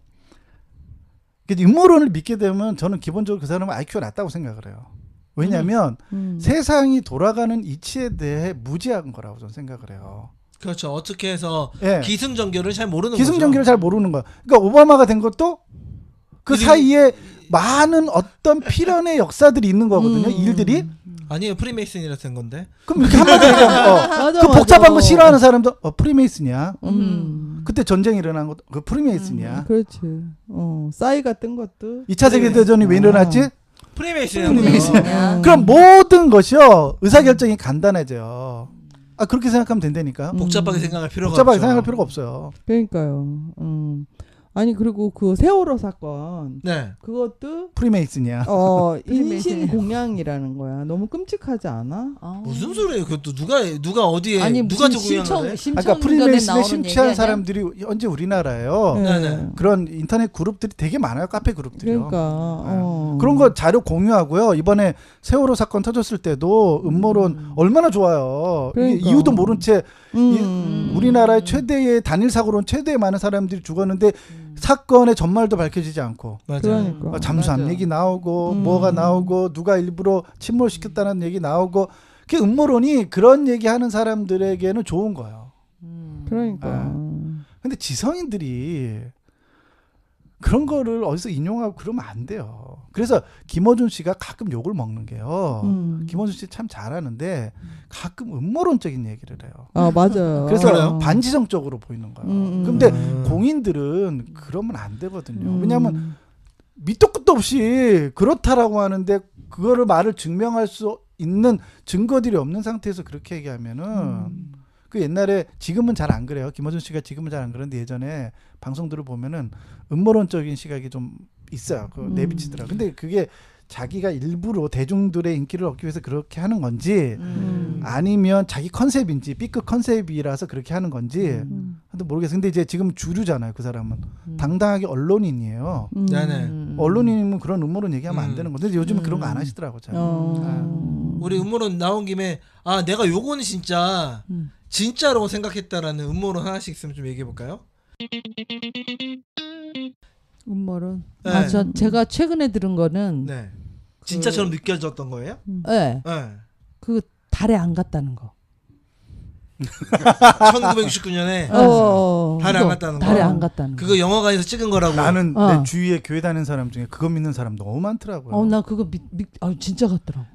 음모론을 믿게 되면 저는 기본적으로 그 사람은 IQ가 낮다고 생각을 해요. 왜냐하면 세상이 돌아가는 이치에 대해 무지한 거라고 저는 생각을 해요. 그렇죠. 어떻게 해서 예. 기승전결을 잘 모르는 기승전결을 거죠. 잘 모르는 거야. 그러니까 오바마가 된 것도 그 그리고- 사이에 많은 어떤 필연의 역사들이 있는 거거든요. 일들이. 아니에요. 프리메이슨이라 된 건데. 그럼 이렇게 한마디로 얘기하면 맞아, 그 맞아. 복잡한 거 싫어하는 사람도 프리메이슨이야. 음. 그때 전쟁이 일어난 것도 그 프리메이슨이야. 그렇지. 싸이가 뜬 것도. 2차 세계대전이 왜 일어났지? 프리메이슨이야. 그럼 모든 것이요. 의사결정이 간단해져요. 아 그렇게 생각하면 된다니까요. 복잡하게 생각할 필요가 복잡하게 없죠. 생각할 필요가 없어요. 그러니까요. 아니 그리고 그 세월호 사건 네. 그것도 프리메이슨이야. 인신 공양이라는 거야. 너무 끔찍하지 않아? 무슨 소리예요? 그것도 누가 어디에 아니 누가 무슨 적용한 거예요? 그러니까 심청전에 프리메이슨에 나오는 심취한 얘기 아니야? 사람들이 현재 우리나라에요. 네네. 그런 인터넷 그룹들이 되게 많아요. 카페 그룹들이요. 그러니까 그런 거 자료 공유하고요. 이번에 세월호 사건 터졌을 때도 음모론 얼마나 좋아요. 이게 그러니까. 이유도 모른 채 음. 우리나라의 최대의 단일 사고로는 최대의 많은 사람들이 죽었는데 사건의 전말도 밝혀지지 않고 맞아요. 그러니까. 잠수함 맞아. 얘기 나오고 뭐가 나오고 누가 일부러 침몰시켰다는 얘기 나오고 그 음모론이 그런 얘기하는 사람들에게는 좋은 거예요. 그러니까. 근데 지성인들이 그런 거를 어디서 인용하고 그러면 안 돼요. 그래서 김어준 씨가 가끔 욕을 먹는 게요. 김어준 씨 참 잘하는데 가끔 음모론적인 얘기를 해요. 아 맞아요. 그래서 반지성적으로 보이는 거예요. 근데 음. 공인들은 그러면 안 되거든요. 왜냐하면 밑도 끝도 없이 그렇다라고 하는데 그거를 말을 증명할 수 있는 증거들이 없는 상태에서 그렇게 얘기하면은 그 옛날에 지금은 잘 안 그래요. 김어준 씨가 지금은 잘 안 그런데 예전에 방송들을 보면은 음모론적인 시각이 좀 있어요. 그 내비치더라. 근데 그게 자기가 일부러 대중들의 인기를 얻기 위해서 그렇게 하는 건지 아니면 자기 컨셉인지 B급 컨셉이라서 그렇게 하는 건지 하여튼 모르겠어요. 근데 이제 지금 주류잖아요. 그 사람은 당당하게 언론인이에요. 네네. 언론인이면 그런 음모론 얘기하면 안 되는 건데 요즘은 그런 거 안 하시더라고요. 잘. 우리 음모론 나온 김에 내가 요거는 진짜라고 생각했다라는 음모론 하나씩 있으면 좀 얘기해 볼까요? 음모론. 네. 제가 최근에 들은 거는 네. 진짜처럼 느껴졌던 거예요? 네. 네. 그 달에 안 갔다는 거. 1969년에 달에 안 갔다는 거. 달에 안 갔다는 거. 그거 영화관에서 찍은 거라고. 나는 내 주위에 교회 다니는 사람 중에 그거 믿는 사람 너무 많더라고요. 나 그거 진짜 같더라고.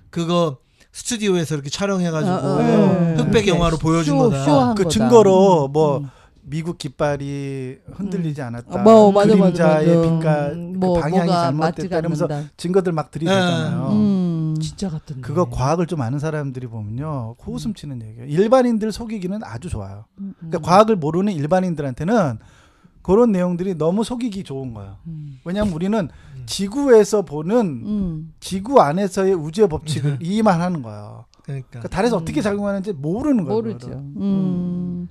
그거 스튜디오에서 이렇게 촬영해가지고 네. 흑백 영화로 보여준 거다. 쇼한 그 거다. 증거로 뭐 미국 깃발이 흔들리지 않았다. 맞아, 그림자의 맞아. 빛깔 그 방향이 뭐가 맞지가 잘못됐다 이러면서 않는다. 증거들 막 들이대잖아요. 진짜 같은데. 그거 과학을 좀 아는 사람들이 보면요 코웃음 치는 얘기예요. 일반인들 속이기는 아주 좋아요. 그러니까 과학을 모르는 일반인들한테는 그런 내용들이 너무 속이기 좋은 거예요. 왜냐하면 우리는 지구에서 보는 지구 안에서의 우주의 법칙을 이해만 하는 거예요. 그러니까 달에서 어떻게 작용하는지 모르는 거예요. 모르죠. 그거를.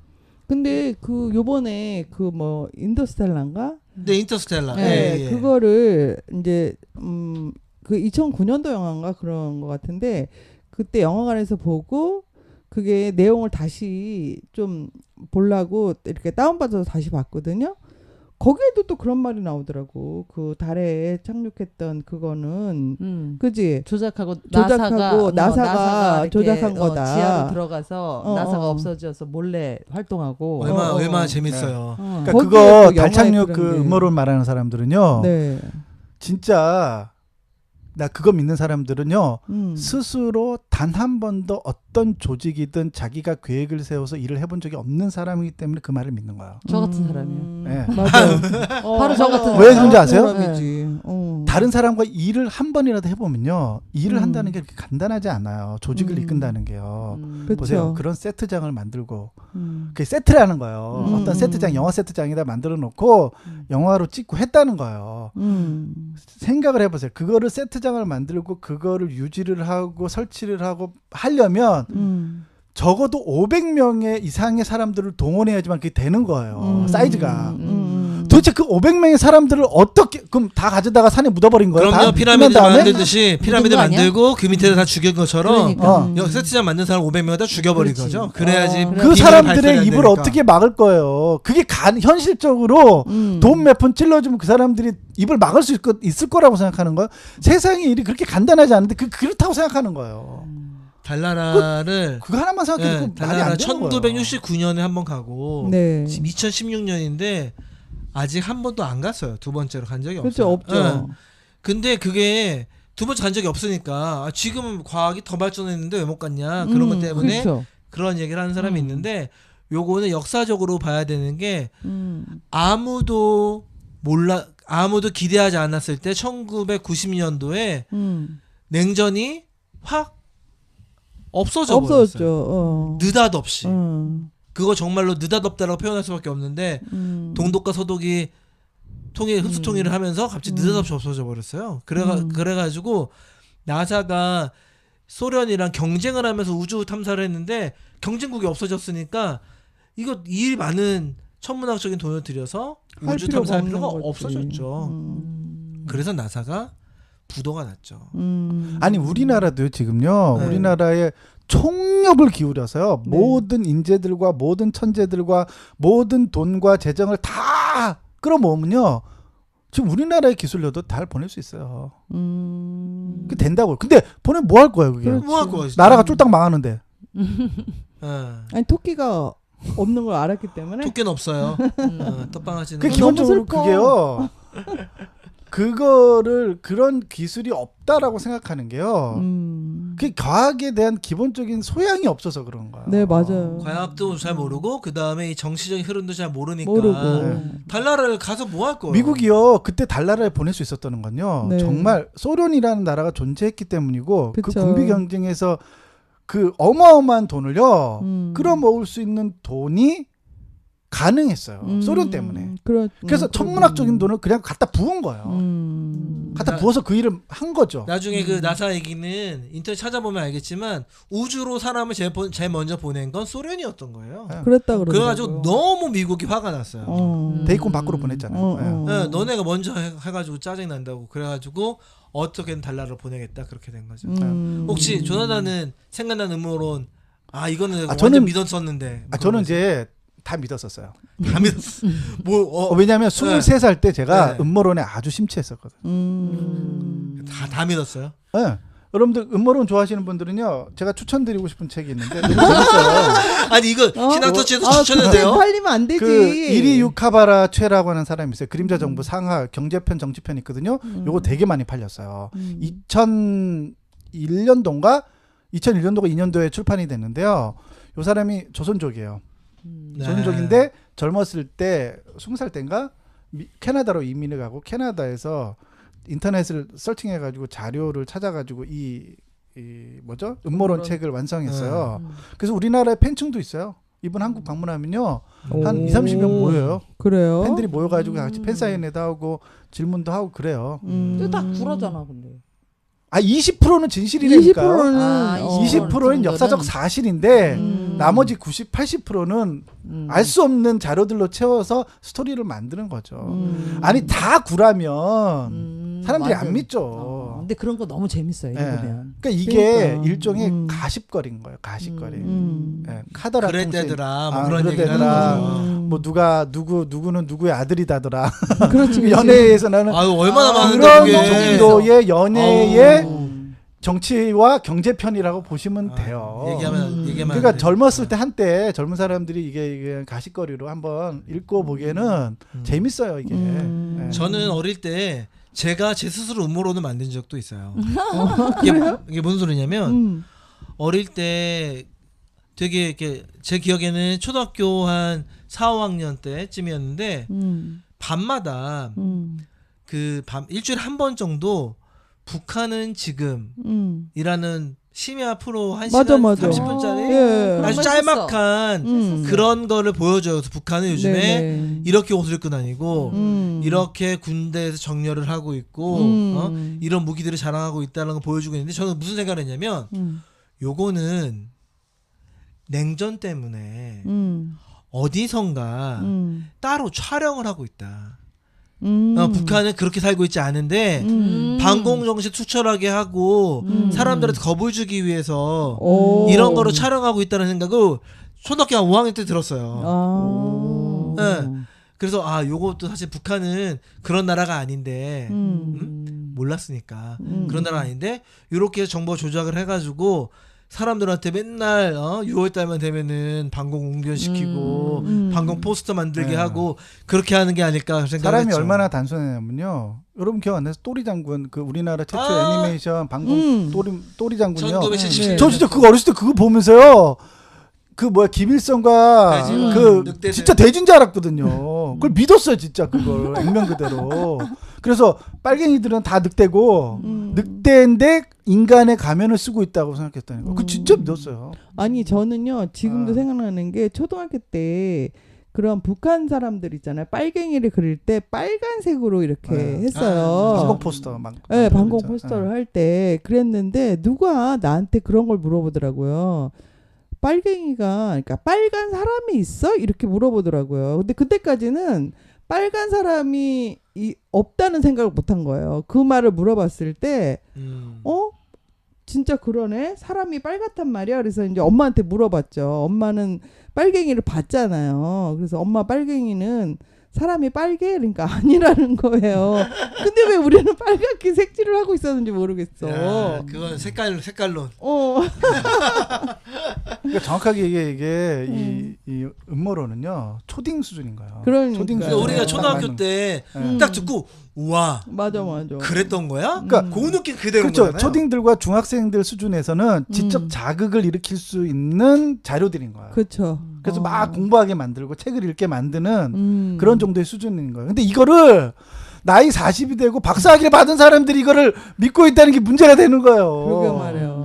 근데 그 요번에 그 뭐 인터스텔라인가? 네, 인터스텔라. 네, 예, 예. 그거를 이제 그 2009년도 영화인가 그런 것 같은데 그때 영화관에서 보고 그게 내용을 다시 좀 보려고 이렇게 다운받아서 다시 봤거든요. 거기에도 또 그런 말이 나오더라고. 그 달에 착륙했던 그거는 그지? 조작하고 조작하고 나사가 이렇게, 조작한 거다. 지하로 들어가서 나사가 어. 없어져서 몰래 활동하고. 얼마나 재밌어요. 그러니까 거기에 그거 또 달 착륙 영화에 그 그런 게- 음모론 말하는 사람들은요. 네. 진짜 나 그거 믿는 사람들은요. 음. 스스로 단 한 번도 어떤 조직이든 자기가 계획을 세워서 일을 해본 적이 없는 사람이기 때문에 그 말을 믿는 거예요. 저 같은 사람이요. 네. 맞아요. 바로 저 같은 왜 사람. 그런지 아세요? 사람이지. 다른 사람과 일을 한 번이라도 해보면요. 일을 한다는 게 그렇게 간단하지 않아요. 조직을 음. 이끈다는 게요. 그쵸. 보세요. 그런 세트장을 만들고 음. 그게 세트라는 거예요. 음. 어떤 세트장, 영화 세트장에다 만들어 놓고 영화로 찍고 했다는 거예요. 생각을 해보세요. 그거를 세트장을 만들고 그거를 유지를 하고 설치를 하고 하려면 적어도 500명의 이상의 사람들을 동원해야지만 그게 되는 거예요. 사이즈가. 도대체 그 500명의 사람들을 어떻게 그럼 다 가져다가 산에 묻어버린 거예요? 그럼요. 다 피라미드 끝난 다음에? 만들듯이 피라미드 묻은 거 아니야? 만들고 그 밑에서 다 죽인 것처럼 그러니까. 세트장 만든 사람 500명 다 죽여버린 그렇지. 거죠. 그래야지 그 비밀을 사람들의 발견해야 입을 되니까. 어떻게 막을 거예요? 그게 현실적으로 돈 몇 푼 찔러주면 그 사람들이 입을 막을 수 있을 거라고 생각하는 거예요? 세상의 일이 그렇게 간단하지 않은데 그렇다고 생각하는 거예요. 달나라를 그거 하나만 생각해도 말이 달나라 안 되는 거예요. 1969년에 한 번 가고 네. 지금 2016년인데 아직 한 번도 안 갔어요. 두 번째로 간 적이 그렇죠. 없어요. 없죠. 근데 그게 두 번째 간 적이 없으니까 지금 과학이 더 발전했는데 왜 못 갔냐 그런 것 때문에 그렇죠. 그런 얘기를 하는 사람이 있는데 요거는 역사적으로 봐야 되는 게 아무도 기대하지 않았을 때 1990년도에 냉전이 확 없어져 버렸어요. 없어졌죠. 느닷없이. 그거 정말로 느닷없다라고 표현할 수밖에 없는데 동독과 서독이 흡수 통일을 하면서 갑자기 느닷없이 없어져 버렸어요. 그래가지고 나사가 소련이랑 경쟁을 하면서 우주 탐사를 했는데 경쟁국이 없어졌으니까 이거 이 많은 천문학적인 돈을 들여서 할 우주 필요가 탐사할 없는 필요가 거지. 없어졌죠. 그래서 나사가 부도가 났죠. 아니 우리나라도요 지금요. 네. 우리나라에 총력을 기울여서요. 네. 모든 인재들과 모든 천재들과 모든 돈과 재정을 다 끌어모으면요. 지금 우리나라의 기술료도 달 보낼 수 있어요. 그게 된다고요. 근데 보내면 뭐 할 거예요 그게? 그렇지. 뭐 할 거야? 나라가 쫄딱 망하는데. 아니 토끼가 없는 걸 알았기 때문에 토끼는 없어요. 떡방아지는. 그 거. 기본적으로 슬퍼. 그게요. 그거를 그런 기술이 없다라고 생각하는 게요. 그 과학에 대한 기본적인 소양이 없어서 그런 거예요. 네 맞아요. 과학도 잘 모르고 그 다음에 이 정치적인 흐름도 잘 모르니까 모르고. 달나라를 가서 뭐 할 거예요? 미국이요 그때 달나라에 보낼 수 있었다는 건요. 네. 정말 소련이라는 나라가 존재했기 때문이고 그 그쵸. 군비 경쟁에서 그 어마어마한 돈을요 끌어모을 수 있는 돈이 가능했어요. 소련 때문에. 그래서 천문학적인 돈을 그냥 갖다 부은 거예요. 갖다 부어서 그 일을 한 거죠. 나중에 그 나사 얘기는 인터넷 찾아보면 알겠지만 우주로 사람을 제일 먼저 보낸 건 소련이었던 거예요. 그랬다 그러더라고요. 그래가지고 너무 미국이 화가 났어요. 대기권 밖으로 보냈잖아요. 예. 네, 너네가 먼저 해가지고 짜증 난다고 그래가지고 어떻게든 달나라를 보내겠다 그렇게 된 거죠. 혹시 조나단은 생각나는 음모론 이거는 완전 믿었었는데 저는 이제 다 믿었었어요. 다 믿었어. 왜냐하면 23살 때 제가 네. 음모론에 아주 심취했었거든. 다 믿었어요. 네. 여러분들 음모론 좋아하시는 분들은요, 제가 추천드리고 싶은 책이 있는데 너무 재밌어요. 아니 이거 신학터치에서 그거 추천해도요? 팔리면 안 되지. 그 이리 유카바라 최라고 하는 사람이 있어요. 그림자 정부 상하 경제편 정치편 있거든요. 요거 되게 많이 팔렸어요. 2001년도인가 2001년도가 2년도에 출판이 됐는데요. 요 사람이 조선족이에요. 네. 조선족인데 젊었을 때 20살 때인가 캐나다로 이민을 가고 캐나다에서 인터넷을 서칭해가지고 자료를 찾아가지고 이 뭐죠? 음모론 책을 완성했어요. 그래서 우리나라에 팬층도 있어요. 이분 한국 방문하면요. 한 2, 30명 모여요. 그래요? 팬들이 모여가지고 같이 팬사인회도 하고 질문도 하고 그래요. 이거 다 구라잖아 근데. 20%는 진실이니까. 20%는 아, 20%는 역사적 사실인데 나머지 90, 80%는 알 수 없는 자료들로 채워서 스토리를 만드는 거죠. 아니 다 구라면 사람들이 맞아요. 안 믿죠. 근데 그런 거 너무 재밌어요. 예. 읽으면. 그러니까 이게 그러니까. 일종의 가십거리인 거예요. 가십거리. 예. 카더라 그랬대더라 뭐 통신. 그런 얘기를 그랬대더라. 하는 거죠. 뭐 누구는 누구의 아들이다더라. 그렇지. 연애에서 나는 아유 얼마나 많은데 그런 그게. 정도의 연애의 아우. 정치와 경제편이라고 보시면 돼요. 얘기하면 그러니까 젊었을 때 한때 젊은 사람들이 이게 가십거리로 한번 읽고 보기에는 재밌어요 이게. 예. 저는 어릴 때 제가 제 스스로 음모론을 만든 적도 있어요. 이게 뭔 소리냐면 어릴 때 되게 이렇게 제 기억에는 초등학교 한 4, 5학년 때쯤이었는데 밤마다 그 밤 일주일에 한 번 정도 북한은 지금이라는 심야 프로 1시간 맞아. 30분짜리 예. 아주 그런 거 짤막한 그런 거를 보여줘요. 그래서 북한은 요즘에 네네. 이렇게 옷을 입고 다니고 이렇게 군대에서 정렬을 하고 있고 이런 무기들을 자랑하고 있다는 걸 보여주고 있는데 저는 무슨 생각을 했냐면 요거는 냉전 때문에 어디선가 따로 촬영을 하고 있다. 북한은 그렇게 살고 있지 않은데 반공 정신 투철하게 하고 사람들한테 겁을 주기 위해서 이런 거로 촬영하고 있다는 생각을 초등학교 한 5학년 때 들었어요. 네. 그래서 요것도 사실 북한은 그런 나라가 아닌데 몰랐으니까 그런 나라가 아닌데 이렇게 정보 조작을 해가지고 사람들한테 맨날 6월달만 되면은 방공 웅변시키고 방공 포스터 만들게 네. 하고 그렇게 하는 게 아닐까 생각했죠. 사람이 얼마나 단순하냐면요. 여러분 기억 안 나요? 또리 장군 그 우리나라 최초 애니메이션 방공 또리 장군요. 1977년. 저 진짜 그거 어렸을 때 그거 보면서요. 그 뭐야 김일성과 대진. 그 늑대들. 진짜 대진 줄 알았거든요. 그걸 믿었어요 진짜 그걸 액면 그대로. 그래서 빨갱이들은 다 늑대고 늑대인데 인간의 가면을 쓰고 있다고 생각했다는 거. 그 진짜 믿었어요. 아니 저는요 지금도 생각나는 게 초등학교 때 그런 북한 사람들 있잖아요. 빨갱이를 그릴 때 빨간색으로 이렇게 했어요. 방공 포스터 막. 네, 방공 포스터를 할 때 그랬는데 누가 나한테 그런 걸 물어보더라고요. 빨갱이가 그러니까 빨간 사람이 있어? 이렇게 물어보더라고요. 근데 그때까지는 빨간 사람이 없다는 생각을 못한 거예요. 그 말을 물어봤을 때 진짜 그러네. 사람이 빨갛단 말이야. 그래서 이제 엄마한테 물어봤죠. 엄마는 빨갱이를 봤잖아요. 그래서 엄마 빨갱이는 사람이 빨개? 그러니까 아니라는 거예요. 근데 왜 우리는 빨갛게 색칠을 하고 있었는지 모르겠어. 야, 그건 색깔론. 그러니까 정확하게 이게 이 음모론은요 초딩 수준인 거예요. 그러니까요. 초딩 그러니까 수준. 우리가 초등학교 때 딱 듣고 우와 맞아. 그랬던 거야? 그러니까 그 느낌 그대로인 그렇죠. 거잖아요. 초딩들과 중학생들 수준에서는 지적 자극을 일으킬 수 있는 자료들인 거예요. 그렇죠. 그래서 막 공부하게 만들고 책을 읽게 만드는 그런 정도의 수준인 거예요. 근데 이거를 나이 40이 되고 박사학위를 받은 사람들이 이거를 믿고 있다는 게 문제가 되는 거예요. 그러게 말이에요.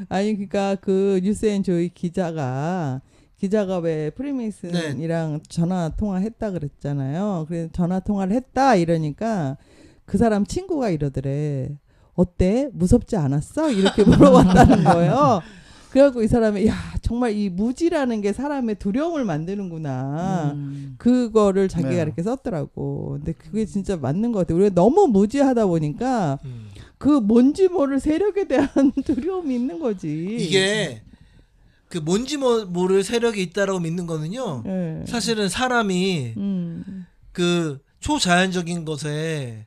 아니 그러니까 그 뉴스앤조이 기자가 왜 프리메이슨이랑 전화 통화했다 그랬잖아요. 그래서 전화 통화를 했다 이러니까 그 사람 친구가 이러더래. 어때? 무섭지 않았어? 이렇게 물어봤다는 거예요. 그래갖고 이 사람이 야 정말 이 무지라는 게 사람의 두려움을 만드는구나. 그거를 자기가 네. 이렇게 썼더라고. 근데 그게 진짜 맞는 것 같아요. 우리가 너무 무지하다 보니까 그 뭔지 모를 세력에 대한 두려움이 있는 거지. 이게 그 뭔지 모를 세력이 있다라고 믿는 거는요. 네. 사실은 사람이 그 초자연적인 것에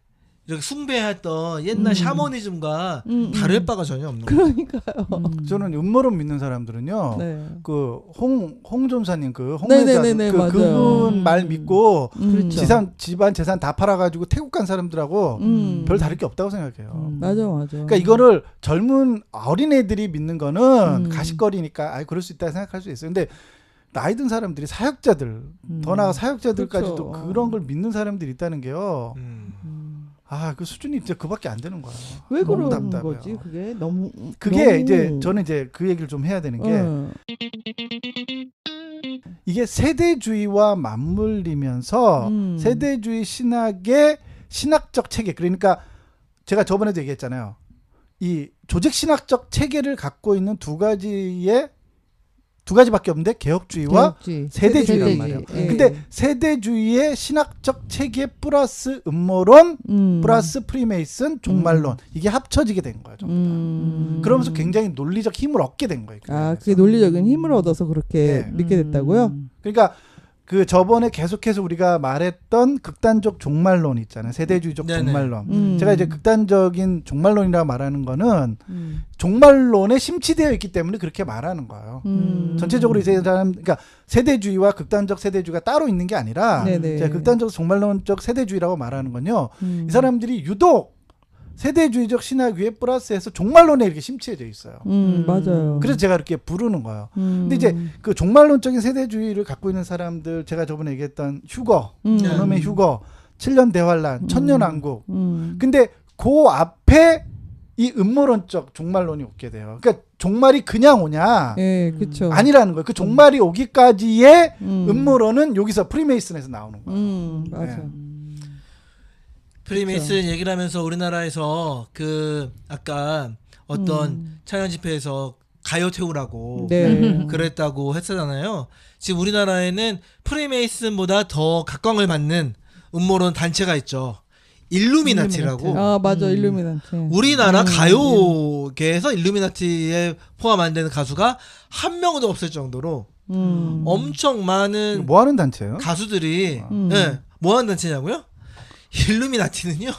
이렇게 숭배했던 옛날 샤머니즘과 다를 바가 전혀 없는 거예요. 그러니까요. 저는 음모론 믿는 사람들은요. 네. 그 홍종사님 그 네네네네, 맞아요. 그분 말 믿고 그렇죠. 집안 재산 다 팔아가지고 태국 간 사람들하고 별 다를 게 없다고 생각해요. 맞아, 맞아. 그러니까 이거를 젊은 어린애들이 믿는 거는 가식거리니까 아 그럴 수 있다 생각할 수 있어요. 근데 나이 든 사람들이 사역자들 더 나아가 사역자들까지도 그렇죠. 그런 걸 믿는 사람들이 있다는 게요. 아 그 수준이 진짜 그밖에 안 되는 거야. 왜 너무 그런 답답해요. 거지? 그게 너무 그게 너무... 이제 저는 이제 그 얘기를 좀 해야 되는 게 이게 세대주의와 맞물리면서 세대주의 신학의 신학적 체계 그러니까 제가 저번에도 얘기했잖아요. 이 조직 신학적 체계를 갖고 있는 두 가지밖에 없는데 개혁주의와 개혁주의. 세대주의란 세대주의. 말이에요. 예. 근데 세대주의의 신학적 체계 플러스 음모론 플러스 프리메이슨 종말론 이게 합쳐지게 된 거예요. 전부 다. 그러면서 굉장히 논리적 힘을 얻게 된 거예요. 아, 그게 논리적인 힘을 얻어서 그렇게 네. 믿게 됐다고요? 그러니까 그 저번에 계속해서 우리가 말했던 극단적 종말론 있잖아요. 세대주의적 네네. 종말론. 제가 이제 극단적인 종말론이라고 말하는 거는 종말론에 심취되어 있기 때문에 그렇게 말하는 거예요. 전체적으로 이제 그러니까 세대주의와 극단적 세대주의가 따로 있는 게 아니라 네네. 제가 극단적 종말론적 세대주의라고 말하는 건요. 이 사람들이 유독 세대주의적 신학 위에 플러스해서 종말론에 이렇게 심취해져 있어요. 맞아요. 그래서 제가 이렇게 부르는 거예요. 근데 이제 그 종말론적인 세대주의를 갖고 있는 사람들 제가 저번에 얘기했던 휴거, 그놈의 휴거, 7년 대환란, 천년왕국. 근데 그 앞에 이 음모론적 종말론이 오게 돼요. 그러니까 종말이 그냥 오냐? 예, 그렇죠. 아니라는 거예요. 그 종말이 오기까지의 음모론은 여기서 프리메이슨에서 나오는 거예요. 맞아. 네. 프리메이슨 얘기를 하면서 우리나라에서 그 아까 어떤 청년 집회에서 가요 태우라고 네. 그랬다고 했었잖아요. 지금 우리나라에는 프리메이슨보다 더 각광을 받는 음모론 단체가 있죠. 일루미나티라고. 아, 맞아. 일루미나티. 우리나라 가요계에서 일루미나티에 포함 안 되는 가수가 한 명도 없을 정도로 엄청 많은 뭐 하는 단체예요? 가수들이 예, 뭐 하는 단체냐고요? 일루미나티는요.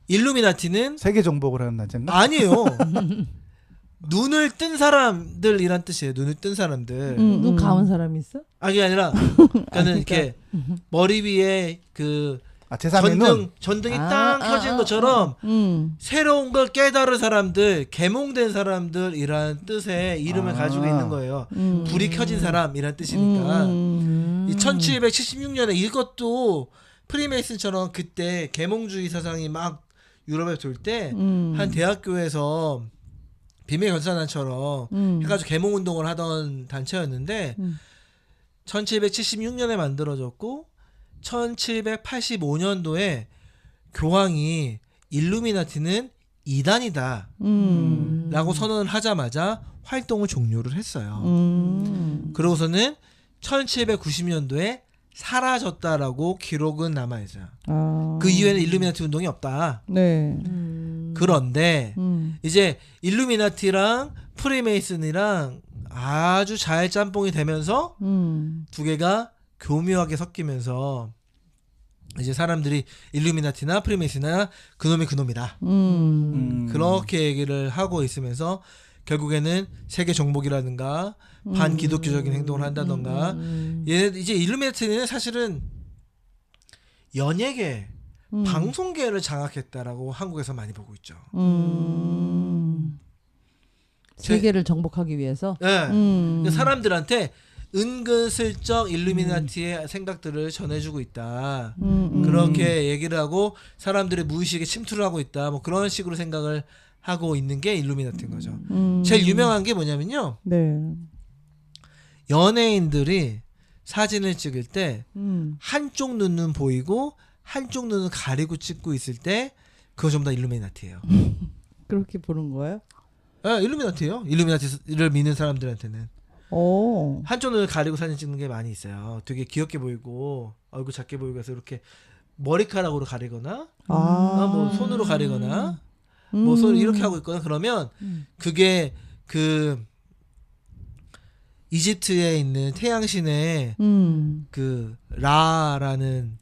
일루미나티는 세계 정복을 하는 단체인가? 아니에요. 눈을 뜬 사람들이란 뜻이에요. 눈을 뜬 사람들. 눈 감은 사람이 있어? 아니 아니라 그러니까는 이렇게 머리 위에 그 제3의 눈. 전등이 딱 켜진 것처럼 새로운 걸 깨달은 사람들, 계몽된 사람들이란 뜻의 이름을 가지고 있는 거예요. 불이 켜진 사람이란 뜻이니까. 이 1776년에 이것도 프리메이슨처럼 그때 계몽주의 사상이 막 유럽에 돌 때 한 대학교에서 비밀 결산단처럼 해가지고 계몽운동을 하던 단체였는데 1776년에 만들어졌고 1785년도에 교황이 일루미나티는 이단이다 라고 선언을 하자마자 활동을 종료를 했어요. 그러고서는 1790년도에 사라졌다라고 기록은 남아있어요. 그 이후에는 일루미나티 운동이 없다. 네. 그런데 이제 일루미나티랑 프리메이슨이랑 아주 잘 짬뽕이 되면서 두 개가 교묘하게 섞이면서 이제 사람들이 일루미나티나 프리메이슨이나 그놈이 그놈이다. 그렇게 얘기를 하고 있으면서 결국에는 세계 정복이라든가 반기독교적인 행동을 한다던가 이제 일루미나티는 사실은 연예계 방송계를 장악했다라고 한국에서 많이 보고 있죠. 세계를 정복하기 위해서. 네. 사람들한테 은근슬쩍 일루미나티의 생각들을 전해주고 있다. 그렇게 얘기를 하고 사람들의 무의식에 침투를 하고 있다. 뭐 그런 식으로 생각을 하고 있는 게 일루미나티인 거죠. 제일 유명한 게 뭐냐면요. 네. 연예인들이 사진을 찍을 때 한쪽 눈은 보이고 한쪽 눈은 가리고 찍고 있을 때 그거 전부 다 일루미나티예요. 그렇게 보는 거예요? 네, 일루미나티예요. 일루미나티를 믿는 사람들한테는 오. 한쪽 눈을 가리고 사진 찍는 게 많이 있어요. 되게 귀엽게 보이고 얼굴 작게 보이고 해서 이렇게 머리카락으로 가리거나 뭐 손으로 가리거나 뭐 손 이렇게 하고 있거나 그러면 그게 그 이집트에 있는 태양신의 그 라라는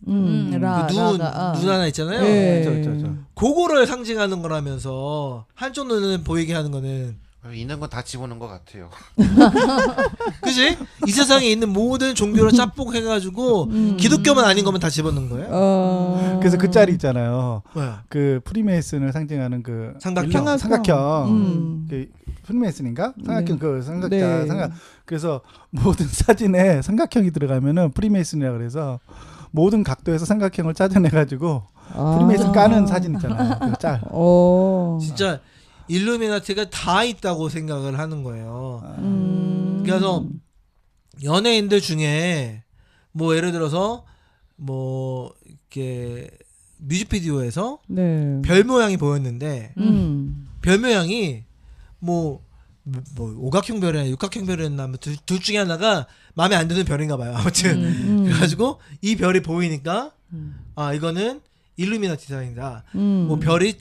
라, 그 눈 라가, 하나 있잖아요. 네. 그렇죠. 그거를 상징하는 거라면서 한쪽 눈을 보이게 하는 거는 있는 건 다 집어넣은 것 같아요. 그지? 이 세상에 있는 모든 종교를 짭복해가지고 기독교만 아닌 거면 다 집어넣는 거예요. 그래서 그 짤이 있잖아요. 뭐야? 그 프리메이슨을 상징하는 그 삼각형. 삼각형. 그 프리메이슨인가? 삼각형 네. 그 삼각자 네. 삼각. 그래서 모든 사진에 삼각형이 들어가면은 프리메이슨이라 그래서 모든 각도에서 삼각형을 찾아내가지고 프리메이슨 까는 사진 있잖아요. 그 짤. 진짜 일루미나티가 다 있다고 생각을 하는 거예요. 그래서 연예인들 중에 뭐 예를 들어서 뭐 이렇게 뮤직비디오에서 네. 별 모양이 보였는데 별 모양이 뭐 오각형 별이나 육각형 별이었나 뭐 둘 중에 하나가 마음에 안 드는 별인가 봐요. 아무튼 그래가지고 이 별이 보이니까 아 이거는 일루미나티 사인이다. 뭐 별이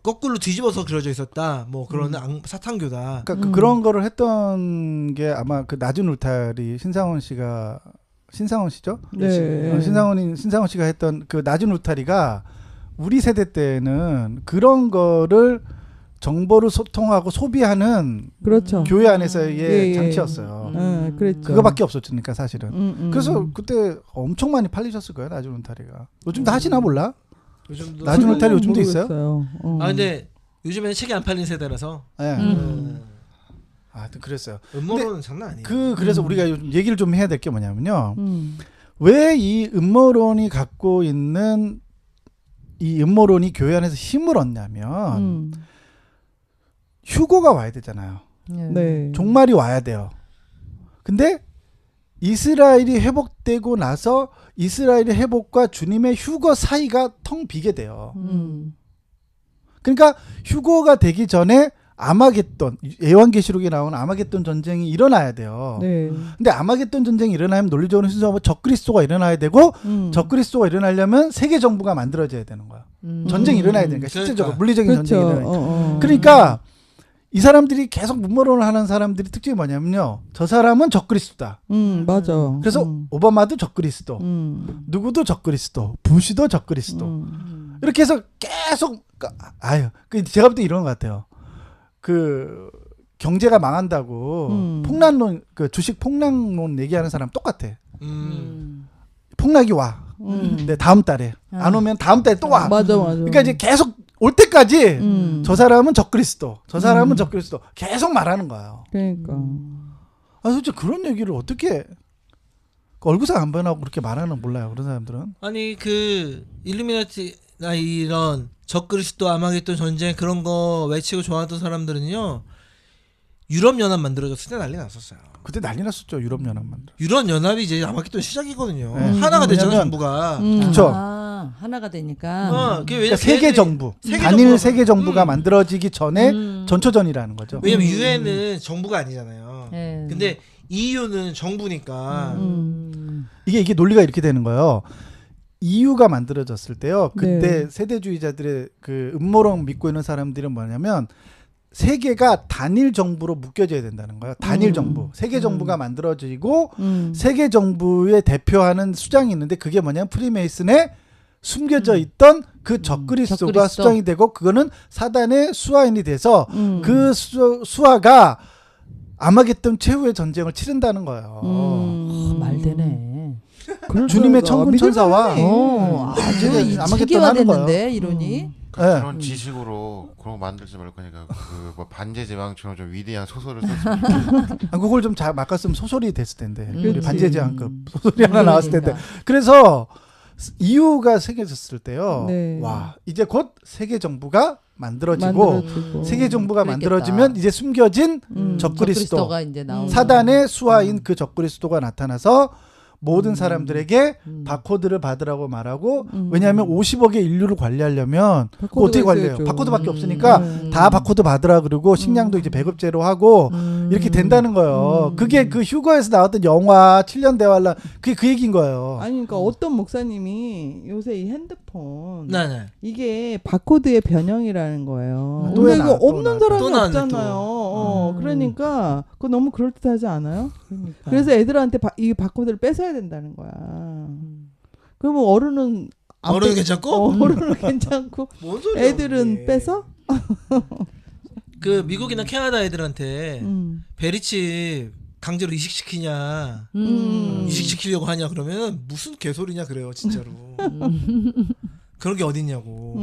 거꾸로 뒤집어서 그려져 있었다. 뭐 그런 사탄교다. 그러니까 그런 거를 했던 게 아마 그 낮은 울타리 신상원 씨가 신상원 씨죠? 네. 신상원 씨가 했던 그 낮은 울타리가 우리 세대 때는 그런 거를 정보를 소통하고 소비하는 그렇죠. 교회 안에서의 예. 장치였어요. 그랬죠. 그거밖에 없었으니까 사실은. 그래서 그때 엄청 많이 팔리셨을 거예요. 낮은 울타리가. 요즘도 하시나 몰라? 요즘도 낮은 울타리 요즘도 있어요? 모르겠어요. 아 근데 요즘에는 책이 안 팔린 세대라서 네. 하여튼 그랬어요. 음모론은 장난 아니에요. 그래서 우리가 요즘 얘기를 좀 해야 될 게 뭐냐면요. 왜 이 음모론이 갖고 있는 이 음모론이 교회 안에서 힘을 얻냐면 휴거가 와야 되잖아요. 네. 종말이 와야 돼요. 근데 이스라엘이 회복되고 나서 이스라엘의 회복과 주님의 휴거 사이가 텅 비게 돼요. 그러니까 휴거가 되기 전에 아마겟돈, 예언계시록에 나오는 아마겟돈 전쟁이 일어나야 돼요. 네. 근데 아마겟돈 전쟁이 일어나면 논리적으로 순서하면 적그리스도가 일어나야 되고 적그리스도가 일어나려면 세계 정부가 만들어져야 되는 거야. 전쟁이 일어나야 되니까 실제적으로 그러니까. 물리적인 그렇죠. 전쟁이 일어나니까. 그러니까 이 사람들이 계속 문모론을 하는 사람들이 특징이 뭐냐면요. 저 사람은 적그리스도다. 맞아. 그래서 오바마도 적그리스도, 누구도 적그리스도, 부시도 적그리스도. 이렇게 해서 계속 제가 볼 때 이런 것 같아요. 그 경제가 망한다고 폭락론, 그 주식 폭락론 얘기하는 사람 똑같아. 폭락이 와. 근데 다음 달에 안 오면 다음 달에 또 와. 맞아. 그러니까 이제 계속 올 때까지 저 사람은 적그리스도, 저 사람은 적그리스도 계속 말하는 거예요. 그러니까. 솔직히 그런 얘기를 어떻게 얼굴색 안 변하고 그렇게 말하는 몰라요. 그런 사람들은. 아니 그 일루미나티나 이런 적그리스도 아마겟돈 전쟁 그런 거 외치고 좋아하던 사람들은요 유럽 연합 만들어졌을 때 난리 났었어요. 그때 난리 났었죠. 유럽 연합 만들. 유럽 연합이 이제 아마겟돈 시작이거든요. 네. 하나가 되잖아요, 왜냐면- 정부가. 그렇죠. 하나가 되니까. 그러니까 세계 정부, 세계 단일 정부가- 세계 정부가 만들어지기 전에 전초전이라는 거죠. 왜냐면 유엔은 정부가 아니잖아요. 네. 근데 EU는 정부니까. 이게 논리가 이렇게 되는 거예요. EU가 만들어졌을 때요. 그때 네. 세대주의자들의 그 음모론 믿고 있는 사람들은 뭐냐면 세계가 단일 정부로 묶여져야 된다는 거예요. 단일 정부. 세계 정부가 만들어지고 세계 정부에 대표하는 수장이 있는데 그게 뭐냐면 프리메이슨에 숨겨져 있던 그 적그리스도가 적그리스도. 수장이 되고 그거는 사단의 수하인이 돼서 그 수하가 아마겟돈 최후의 전쟁을 치른다는 거예요. 말되네. 주님의 천군 천사와 아주 아마겟돈 체계화됐는데 이론이. 그런 지식으로 그런 거 만들지 말고 그러니까 그뭐 반지의 제왕처럼 좀 위대한 소설을 썼으면 그걸 좀 잘 바꿨으면 소설이 됐을 텐데 우리 그렇지. 반지의 제왕급 소설이 하나 나왔을 텐데 그래서 EU가 생겨졌을 때요. 네. 와 이제 곧 세계 정부가 만들어지고 세계 정부가 그랬겠다. 만들어지면 이제 숨겨진 적그리스도 적그리스도가 이제 나오는. 사단의 수하인 그 적그리스도가 나타나서 모든 사람들에게 바코드를 받으라고 말하고 왜냐하면 50억의 인류를 관리하려면 그거 어떻게 관리해요? 있어야죠. 바코드밖에 없으니까 다 바코드 받으라 그러고 식량도 이제 배급제로 하고 이렇게 된다는 거예요. 그게 그 휴거에서 나왔던 영화 7년 대환란 그게 그 얘기인 거예요. 아니 그러니까 어떤 목사님이 요새 이 핸드폰 네네. 이게 바코드의 변형이라는 거예요. 또 우리가 해놔, 이거 또 없는 나왔다. 사람이 또 나왔네, 없잖아요. 그러니까 그거 너무 그럴듯하지 않아요? 그러니까. 그래서 애들한테 이 바코드를 뺏어야 된다는 거야. 그러면 어른은 안 어른은 뺏- 괜찮고? 어른은 괜찮고 뭔 소리야? 애들은 그게. 뺏어? 그 미국이나 캐나다 애들한테 음. 베리칩 강제로 이식시키냐 이식시키려고 하냐 그러면 무슨 개소리냐 그래요 진짜로. 그런 게 어딨냐고.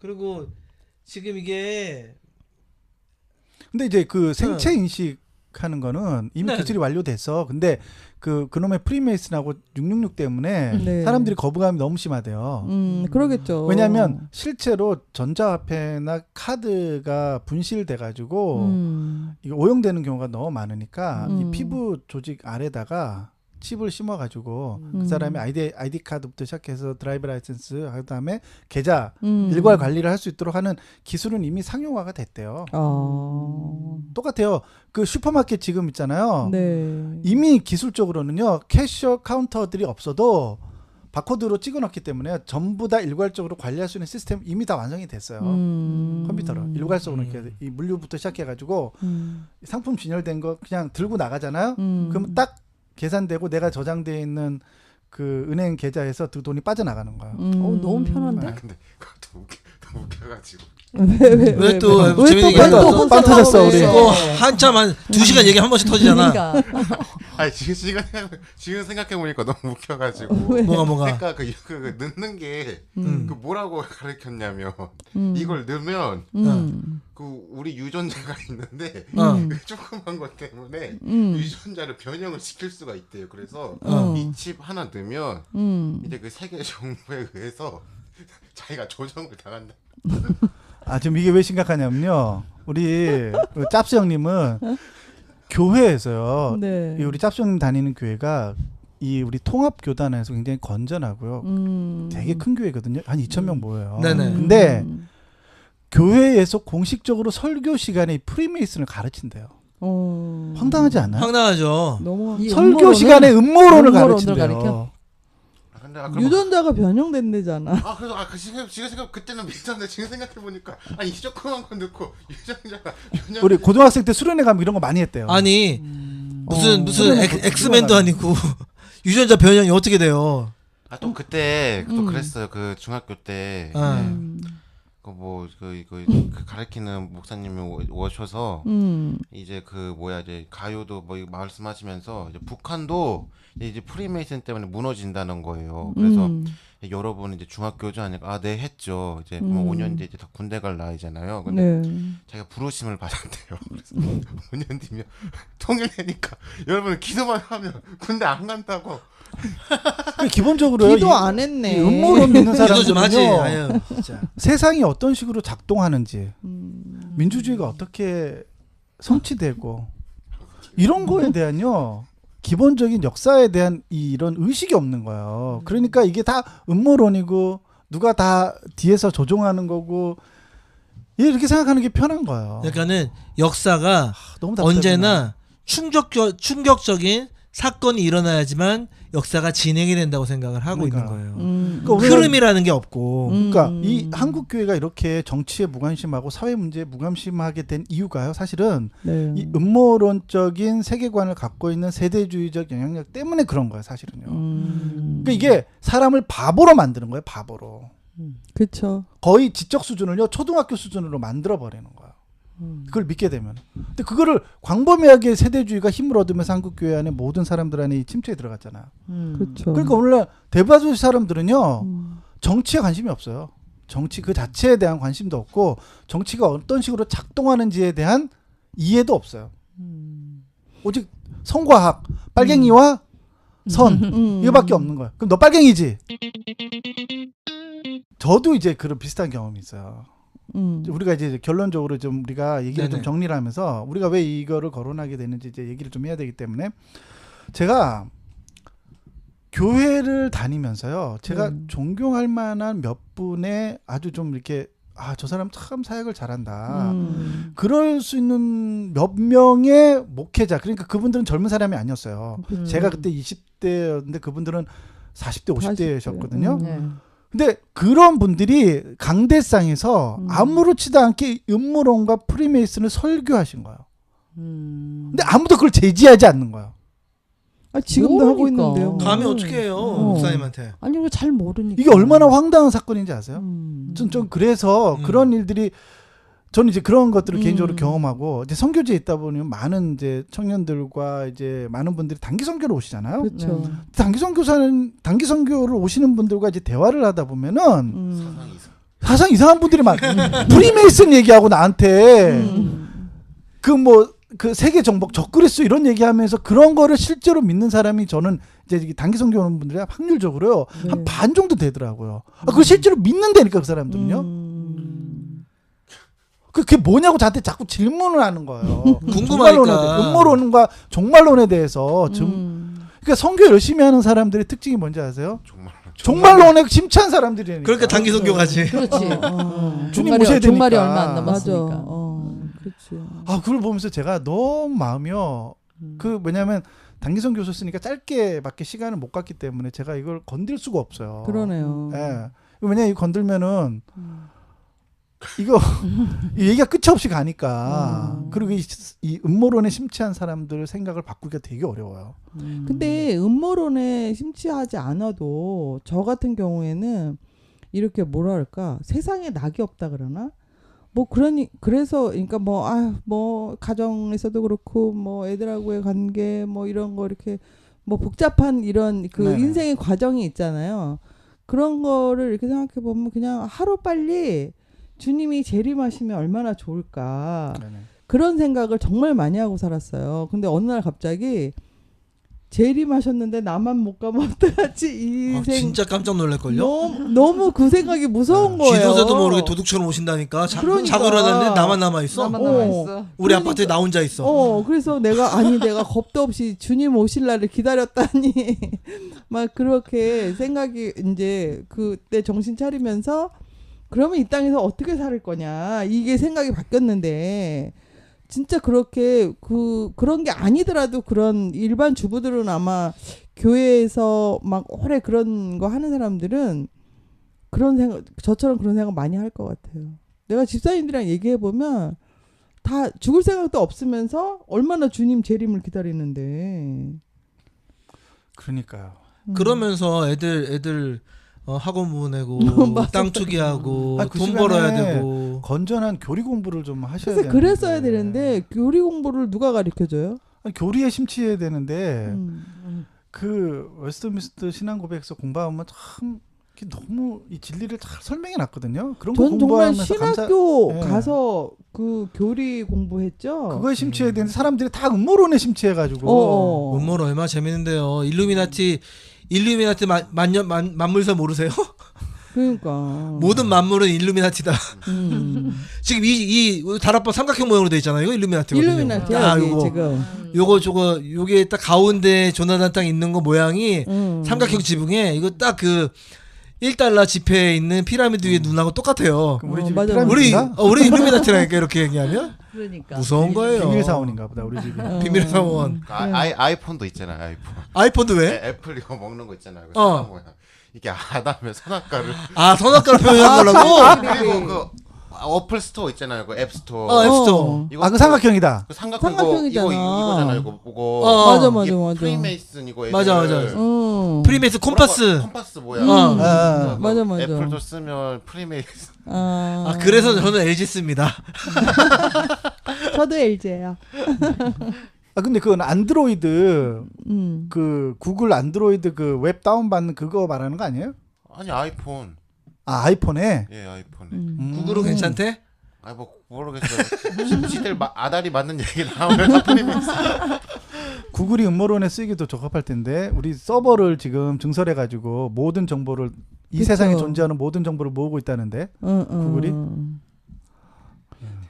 그리고 지금 이게 근데 이제 그 생체 인식하는 거는 이미 네. 기술이 완료됐어. 근데 그놈의 프리메이슨하고 666 때문에 네. 사람들이 거부감이 너무 심하대요. 그러겠죠. 왜냐하면 실제로 전자화폐나 카드가 분실돼 가지고 이게 오용되는 경우가 너무 많으니까 이 피부 조직 아래다가 칩을 심어 가지고 그 사람이 아이디 카드부터 시작해서 드라이브 라이센스 그다음에 계좌 일괄 관리를 할 수 있도록 하는 기술은 이미 상용화가 됐대요. 똑같아요. 그 슈퍼마켓 지금 있잖아요. 네. 이미 기술적으로는요. 캐셔 카운터들이 없어도 바코드로 찍어놨기 때문에 전부 다 일괄적으로 관리할 수 있는 시스템 이미 다 완성이 됐어요. 컴퓨터로 일괄적으로 이렇게 이 물류부터 시작해가지고 상품 진열된 거 그냥 들고 나가잖아요. 그럼 딱 계산되고 내가 저장되어 있는 그 은행 계좌에서 그 돈이 빠져나가는 거예요. 너무 편한데? 아, 근데 그것도 너무 웃겨가지고. 왜 또 재밌는 얘기 왜 하나 또 더? 빵 터졌어 우리. 한참 한 2시간 얘기 한 번씩 터지잖아. 그러니까. 아니 지금 생각해 보니까 너무 웃겨가지고. 뭐가 그러니까 그 넣는 게 그 뭐라고 가르쳤냐면 이걸 넣으면 그 우리 유전자가 있는데 그 조그만 것 때문에 유전자를 변형을 시킬 수가 있대요. 그래서 이 칩 하나 넣으면 이제 그 세계 정부에 의해서 자기가 조정을 당한다. 아 지금 이게 왜 심각하냐면요. 우리 그 짭스 형님은 교회에서요. 네. 이 우리 짭스 형님 다니는 교회가 이 우리 통합교단에서 굉장히 건전하고요. 되게 큰 교회거든요. 한 2,000명 모여요. 네네. 근데 교회에서 공식적으로 설교 시간에 이 프리메이슨을 가르친대요. 황당하지 않아요? 황당하죠. 너무 이 설교 음모론을- 시간에 음모론을 음모론을 가르친대요. 가르쳐? 근데 그럼 유전자가 변형된대잖아. 그래서 지금 생각 그때는 믿었는데 지금 생각해 보니까 아니 이 조그만 거 넣고 유전자가 변형. 우리 고등학생 때 수련회 가면 이런 거 많이 했대요. 아니 무슨 그러면 엑스맨도 아니고 유전자 변형이 어떻게 돼요? 또 그때 또 그랬어요. 그 중학교 때. 그 가르치는 목사님이 오셔서 이제 그 이제 가요도 뭐 말씀하시면서 이제 북한도 이제 프리메이슨 때문에 무너진다는 거예요. 그래서 여러분 이제 중학교죠 하니까 네 했죠. 이제 5년 뒤에 이제 다 군대 갈 나이잖아요. 근데 자기가 부르심을 받았대요. 그래서 5년 뒤면 통일되니까 여러분 기도만 하면 군대 안 간다고. 기본적으로 기도 안 했네. 이 음모론 믿는 기도 좀 하지. 사람들은요. 아유, 진짜. 세상이 어떤 식으로 작동하는지 민주주의가 어떻게 성취되고 이런 거에 대한요 기본적인 역사에 대한 이런 의식이 없는 거예요. 그러니까 이게 다 음모론이고 누가 다 뒤에서 조종하는 거고 이렇게 생각하는 게 편한 거예요. 그러니까는 역사가 너무 답답해. 언제나 충격적인 사건이 일어나야지만 역사가 진행이 된다고 생각을 하고 그러니까. 있는 거예요. 그러니까 우리가 흐름이라는 게 없고. 그러니까 이 한국 교회가 이렇게 정치에 무관심하고 사회 문제에 무관심하게 된 이유가요. 사실은 네. 이 음모론적인 세계관을 갖고 있는 세대주의적 영향력 때문에 그런 거예요. 사실은요. 그러니까 이게 사람을 바보로 만드는 거예요. 바보로. 그렇죠. 거의 지적 수준을요. 초등학교 수준으로 만들어 버리는 거예요. 그걸 믿게 되면. 근데 그거를 광범위하게 세대주의가 힘을 얻으면서 한국 교회 안에 모든 사람들 안에 이 침체에 들어갔잖아요. 그렇죠. 그러니까 오늘날 대다수 사람들은요. 정치에 관심이 없어요. 정치 그 자체에 대한 관심도 없고 정치가 어떤 식으로 작동하는지에 대한 이해도 없어요. 오직 성과학, 빨갱이와 선 이거밖에 없는 거예요. 그럼 너 빨갱이지? 저도 이제 그런 비슷한 경험이 있어요. 우리가 이제 결론적으로 좀 우리가 얘기를 좀 정리를 하면서 우리가 왜 이거를 거론하게 되는지 이제 얘기를 좀 해야 되기 때문에 제가 교회를 다니면서요. 제가 존경할 만한 몇 분의 아주 좀 이렇게 저 사람 참 사역을 잘한다. 그럴 수 있는 몇 명의 목회자. 그러니까 그분들은 젊은 사람이 아니었어요. 제가 그때 20대였는데 그분들은 40대, 50대셨거든요. 근데 그런 분들이 강대상에서 아무렇지도 않게 음모론과 프리메이슨을 설교하신 거예요. 근데 아무도 그걸 제지하지 않는 거예요. 아, 지금도 하고 모르니까. 있는데요. 감히 어떻게 해요 목사님한테. 아니 이거 잘 모르니까. 이게 얼마나 황당한 사건인지 아세요? 좀 그래서 그런 일들이 저는 이제 그런 것들을 개인적으로 경험하고 이제 선교지에 있다 보면 많은 이제 청년들과 이제 많은 분들이 단기 선교로 오시잖아요. 그렇죠. 단기 선교를 오시는 분들과 이제 대화를 하다 보면은 사상 이상한 분들이 프리메이슨 얘기하고 나한테 그 세계 정복 적그리스 이런 얘기하면서 그런 거를 실제로 믿는 사람이 저는 이제 단기 선교 오는 분들이 확률적으로요 한 반 정도 되더라고요. 그걸 실제로 믿는다니까 그 사람들은요. 그게 뭐냐고 저한테 자꾸 질문을 하는 거예요. 궁금하니까. 음모론과 종말론에 대해서 그러니까 선교 열심히 하는 사람들의 특징이 뭔지 아세요? 종말론에 심취한 사람들이니까. 그러니까 단기 선교 가지. 그렇지. 주님 오셔야 되니까. 종말이 얼마 안 맞아. 남았으니까. 그렇지. 아, 그걸 보면서 제가 너무 마음이요. 그 뭐냐면 단기 선교 오셨으니까 짧게밖에 시간을 못 갔기 때문에 제가 이걸 건들 수가 없어요. 그러네요. 예. 왜냐 이거 건들면은 이거 이 얘기가 끝이 없이 가니까 그리고 이 음모론에 심취한 사람들 생각을 바꾸기가 되게 어려워요. 근데 음모론에 심취하지 않아도 저 같은 경우에는 이렇게 뭐랄까 세상에 낙이 없다 그러나 뭐 그래서 그러니까 뭐 가정에서도 그렇고 뭐 애들하고의 관계 뭐 이런 거 이렇게 뭐 복잡한 이런 그 네네. 인생의 과정이 있잖아요. 그런 거를 이렇게 생각해 보면 그냥 하루 빨리 주님이 재림하시면 얼마나 좋을까. 네네. 그런 생각을 정말 많이 하고 살았어요. 근데 어느 날 갑자기 재림하셨는데 나만 못 가면 어떡하지? 이 인생 진짜 깜짝 놀랄걸요? 너무 그 생각이 무서운 거예요. 쥐도새도 모르게 도둑처럼 오신다니까. 그러니까. 자고 일어났는데 나만 남아있어? 나만 남아있어. 우리 아파트에 나 혼자 있어. 그래서 내가 겁도 없이 주님 오실 날을 기다렸다니 막 그렇게 생각이 이제 그때 정신 차리면서 그러면 이 땅에서 어떻게 살 거냐 이게 생각이 바뀌었는데 진짜 그렇게 그런 게 아니더라도 그런 일반 주부들은 아마 교회에서 막 오래 그런 거 하는 사람들은 저처럼 그런 생각 많이 할 것 같아요. 내가 집사님들이랑 얘기해 보면 다 죽을 생각도 없으면서 얼마나 주님 재림을 기다리는데. 그러니까요. 그러면서 애들 학원 보내고 맞아. 땅 투기하고 아, 그 돈 시간에 벌어야 되고. 건전한 교리 공부를 좀 하셔야 그래서 되는데. 그랬어야 되는데 교리 공부를 누가 가르쳐줘요? 아니, 교리에 심취해야 되는데 그 웨스트민스터 신앙고백에서 공부하면 참 너무 이 진리를 잘 설명해 놨거든요. 그런 거 전 정말 공부하면서 신학교 예. 가서 그 교리 공부했죠. 그거에 심취해야 되는데 사람들이 다 음모론에 심취해가지고 음모론 얼마나 재밌는데요. 일루미나티 만물설 모르세요? 그러니까 모든 만물은 일루미나티다. 지금 이 다락방 삼각형 모양으로 돼 있잖아요. 이거 일루미나티거든요. 일루미나티야 여기 요거. 지금. 요게 딱 가운데 조나단 땅 있는 거 모양이 삼각형 지붕에 이거 딱 그 1달러 지폐에 있는 피라미드 위에 눈하고 똑같아요. 그럼 우리 집 맞아. 피라미드인가? 우리 일루미나티라니까 이렇게 얘기하면 그러니까. 무서운 거예요. 비밀 사원인가 보다 우리 집이. 비밀 사원. 아이폰도 있잖아요. 아이폰. 아이폰도 왜? 애플 이거 먹는 거 있잖아요. 이게 아담의 선악과를. 선악과를 표현한 거라고? 그리고 그 어플 스토어 있잖아요. 그 앱 스토어. 앱스토어. 이거 그 삼각형이다. 그 삼각형 삼각형이잖아. 이거잖아요. 이거 보고. 맞아. 프리메이슨 이거. 맞아. 프리메이슨 콤파스. 콤파스 뭐야? 맞아. 애플도 쓰면 프리메이슨. 그래서 저는 LG 씁니다. 저도 LG예요. 근데 그건 안드로이드 그 구글 안드로이드 그 웹 다운 받는 그거 말하는 거 아니에요? 아니 아이폰. 아이폰에. 예, 아이폰에. 구글은 괜찮대? 뭐 모르겠어요. 시들 아다리 맞는 얘기 나오면서 프리메이슨. 구글이 음모론에 쓰기도 적합할 텐데 우리 서버를 지금 증설해가지고 모든 정보를 이 그쵸. 세상에 존재하는 모든 정보를 모으고 있다는데 구글이.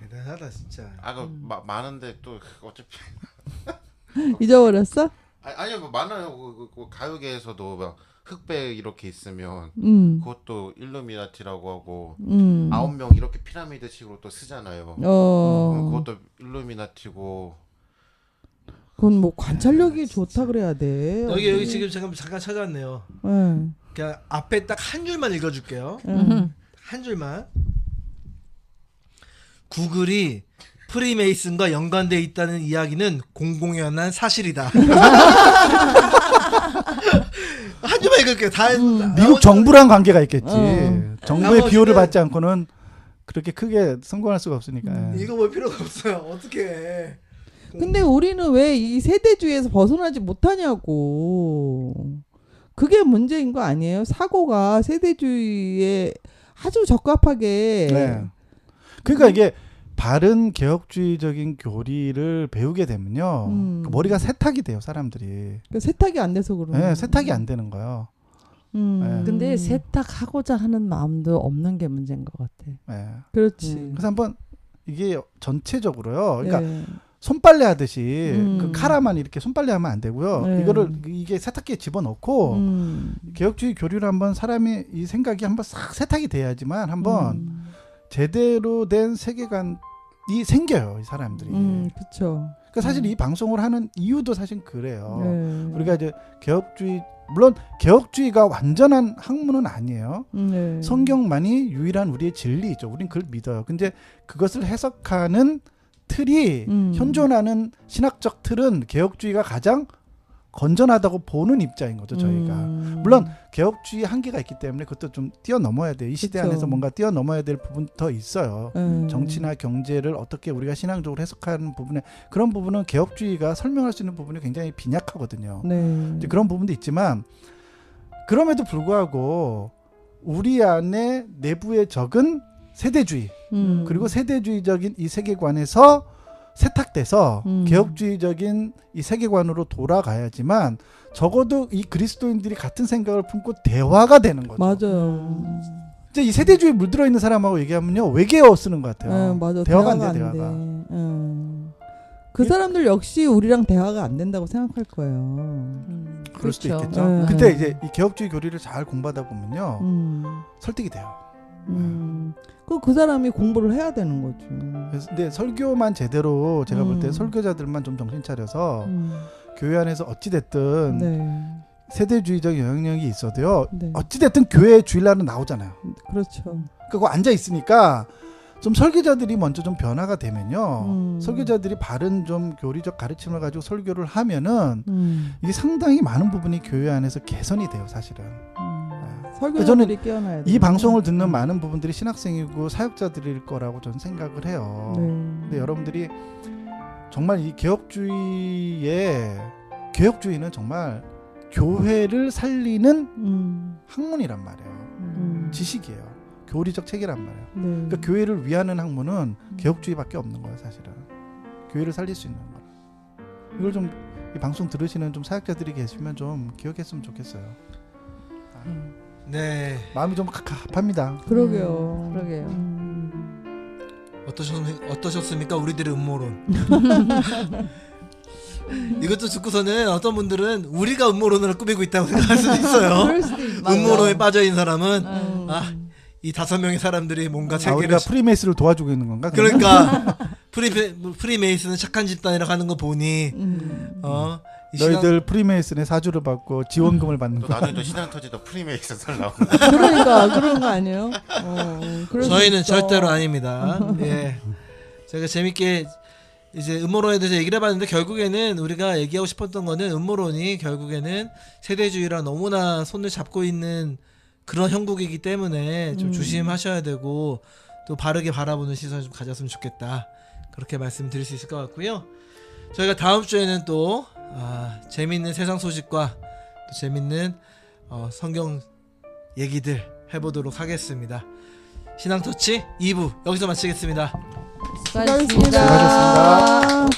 대단하다 진짜. 많은데 또 어차피. 잊어버렸어? 아니요, 뭐 많아요. 그 가요계에서도 막 흑백 이렇게 있으면 그것도 일루미나티라고 하고 9명 이렇게 피라미드식으로 또 쓰잖아요. 그것도 일루미나티고. 그건 뭐 관찰력이 좋다 그래야 돼. 여기 지금 잠깐 찾아왔네요. 네. 그냥 앞에 딱 한 줄만 읽어줄게요. 한 줄만. 구글이 프리메이슨과 연관돼 있다는 이야기는 공공연한 사실이다. 한 줄만 읽을게요. 다 미국 정부랑 관계가 있겠지. 정부의 나머지는- 비호를 받지 않고는 그렇게 크게 성공할 수가 없으니까. 이거 볼 필요가 없어요. 어떻게 해. 근데 우리는 왜 이 세대주의에서 벗어나지 못하냐고. 그게 문제인 거 아니에요? 사고가 세대주의에 아주 적합하게. 네. 그러니까 이게 바른 개혁주의적인 교리를 배우게 되면요, 그 머리가 세탁이 돼요, 사람들이. 그 세탁이 안 돼서 그런. 네, 세탁이 안 되는 거예요. 네. 근데 세탁하고자 하는 마음도 없는 게 문제인 것 같아. 네. 그렇지. 그래서 한번 이게 전체적으로요. 그러니까 네. 손빨래 하듯이 그 음. 카라만 이렇게 손빨래 하면 안 되고요. 네. 이거를 이게 세탁기에 집어넣고 음. 개혁주의 교류를 한번 사람이 이 생각이 한번 싹 세탁이 돼야지만 한번 제대로 된 세계관이 생겨요, 이 사람들이. 그렇죠. 그러니까 사실 이 방송을 하는 이유도 사실 그래요. 네. 우리가 이제 개혁주의, 물론 개혁주의가 완전한 학문은 아니에요. 네. 성경만이 유일한 우리의 진리죠. 우린 그걸 믿어요. 근데 그것을 해석하는 틀이 현존하는 신학적 틀은 개혁주의가 가장 건전하다고 보는 입장인 거죠, 저희가. 물론 개혁주의 한계가 있기 때문에 그것도 좀 뛰어넘어야 돼요. 이 시대 그쵸. 안에서 뭔가 뛰어넘어야 될 부분 더 있어요. 정치나 경제를 어떻게 우리가 신앙적으로 해석하는 부분에 그런 부분은 개혁주의가 설명할 수 있는 부분이 굉장히 빈약하거든요. 네. 이제 그런 부분도 있지만 그럼에도 불구하고 우리 안에 내부에 적은 세대주의 그리고 세대주의적인 이 세계관에서 세탁돼서 개혁주의적인 이 세계관으로 돌아가야지만 적어도 이 그리스도인들이 같은 생각을 품고 대화가 되는 거죠. 맞아요. 이제 이 세대주의 물들어 있는 사람하고 얘기하면요 외계어 쓰는 것 같아요. 네, 맞아. 대화가 안 안 돼요, 돼. 대화가. 그 사람들 역시 우리랑 대화가 안 된다고 생각할 거예요. 그럴 수도 그렇죠. 있겠죠. 네. 그때 이제 이 개혁주의 교리를 잘 공부하다 보면요 설득이 돼요. 그 사람이 공부를 해야 되는 거죠. 그래서 근데 설교만 제대로 제가 볼 때 음. 설교자들만 좀 정신 차려서 교회 안에서 어찌 됐든 네. 세대주의적 영향력이 있어도요. 네. 어찌 됐든 교회 주일날은 나오잖아요. 그렇죠. 그거 앉아 있으니까 좀 설교자들이 먼저 좀 변화가 되면요. 설교자들이 바른 좀 교리적 가르침을 가지고 설교를 하면은 이게 상당히 많은 부분이 교회 안에서 개선이 돼요, 사실은. 설교자들이 깨어나야 돼. 이 방송을 듣는 많은 부분들이 신학생이고 사역자들일 거라고 저는 생각을 해요. 네. 근데 여러분들이 정말 이 개혁주의는 정말 교회를 살리는 학문이란 말이에요. 지식이에요. 교리적 체계란 말이에요. 네. 그러니까 교회를 위하는 학문은 개혁주의밖에 없는 거예요, 사실은. 교회를 살릴 수 있는 거. 이걸 좀 이 방송 들으시는 좀 사역자들이 계시면 좀 기억했으면 좋겠어요. 네. 마음이 좀 갑갑합니다. 그러게요. 그러게요. 어떠셨습니까? 우리들의 음모론. 이것도 듣고서는 어떤 분들은 우리가 음모론을 꾸미고 있다고 생각할 수도 있어요. 그럴 수도 있죠. 음모론에 빠져 있는 사람은 이 5명의 사람들이 뭔가 체계를 우리가 프리메이스를 도와주고 있는 건가? 그러면? 그러니까 프리메이슨은 착한 집단이라고 하는 거 보니 이 너희들 프리메이슨의 사주를 받고 지원금을 받는 또 거. 나중에 또 신앙 터지도 프리메이슨 설 나오고. 그러니까 그런 거 아니에요? 그럴 수 저희는 있어. 절대로 아닙니다. 예, 제가 재밌게 이제 음모론에 대해서 얘기를 해봤는데 결국에는 우리가 얘기하고 싶었던 거는 음모론이 결국에는 세대주의랑 너무나 손을 잡고 있는 그런 형국이기 때문에 좀 조심하셔야 되고 또 바르게 바라보는 시선을 좀 가졌으면 좋겠다. 그렇게 말씀드릴 수 있을 것 같고요. 저희가 다음 주에는 또 재밌는 세상 소식과 또 재밌는 성경 얘기들 해보도록 하겠습니다. 신앙터치 2부 여기서 마치겠습니다. 수고하셨습니다. 수고하셨습니다.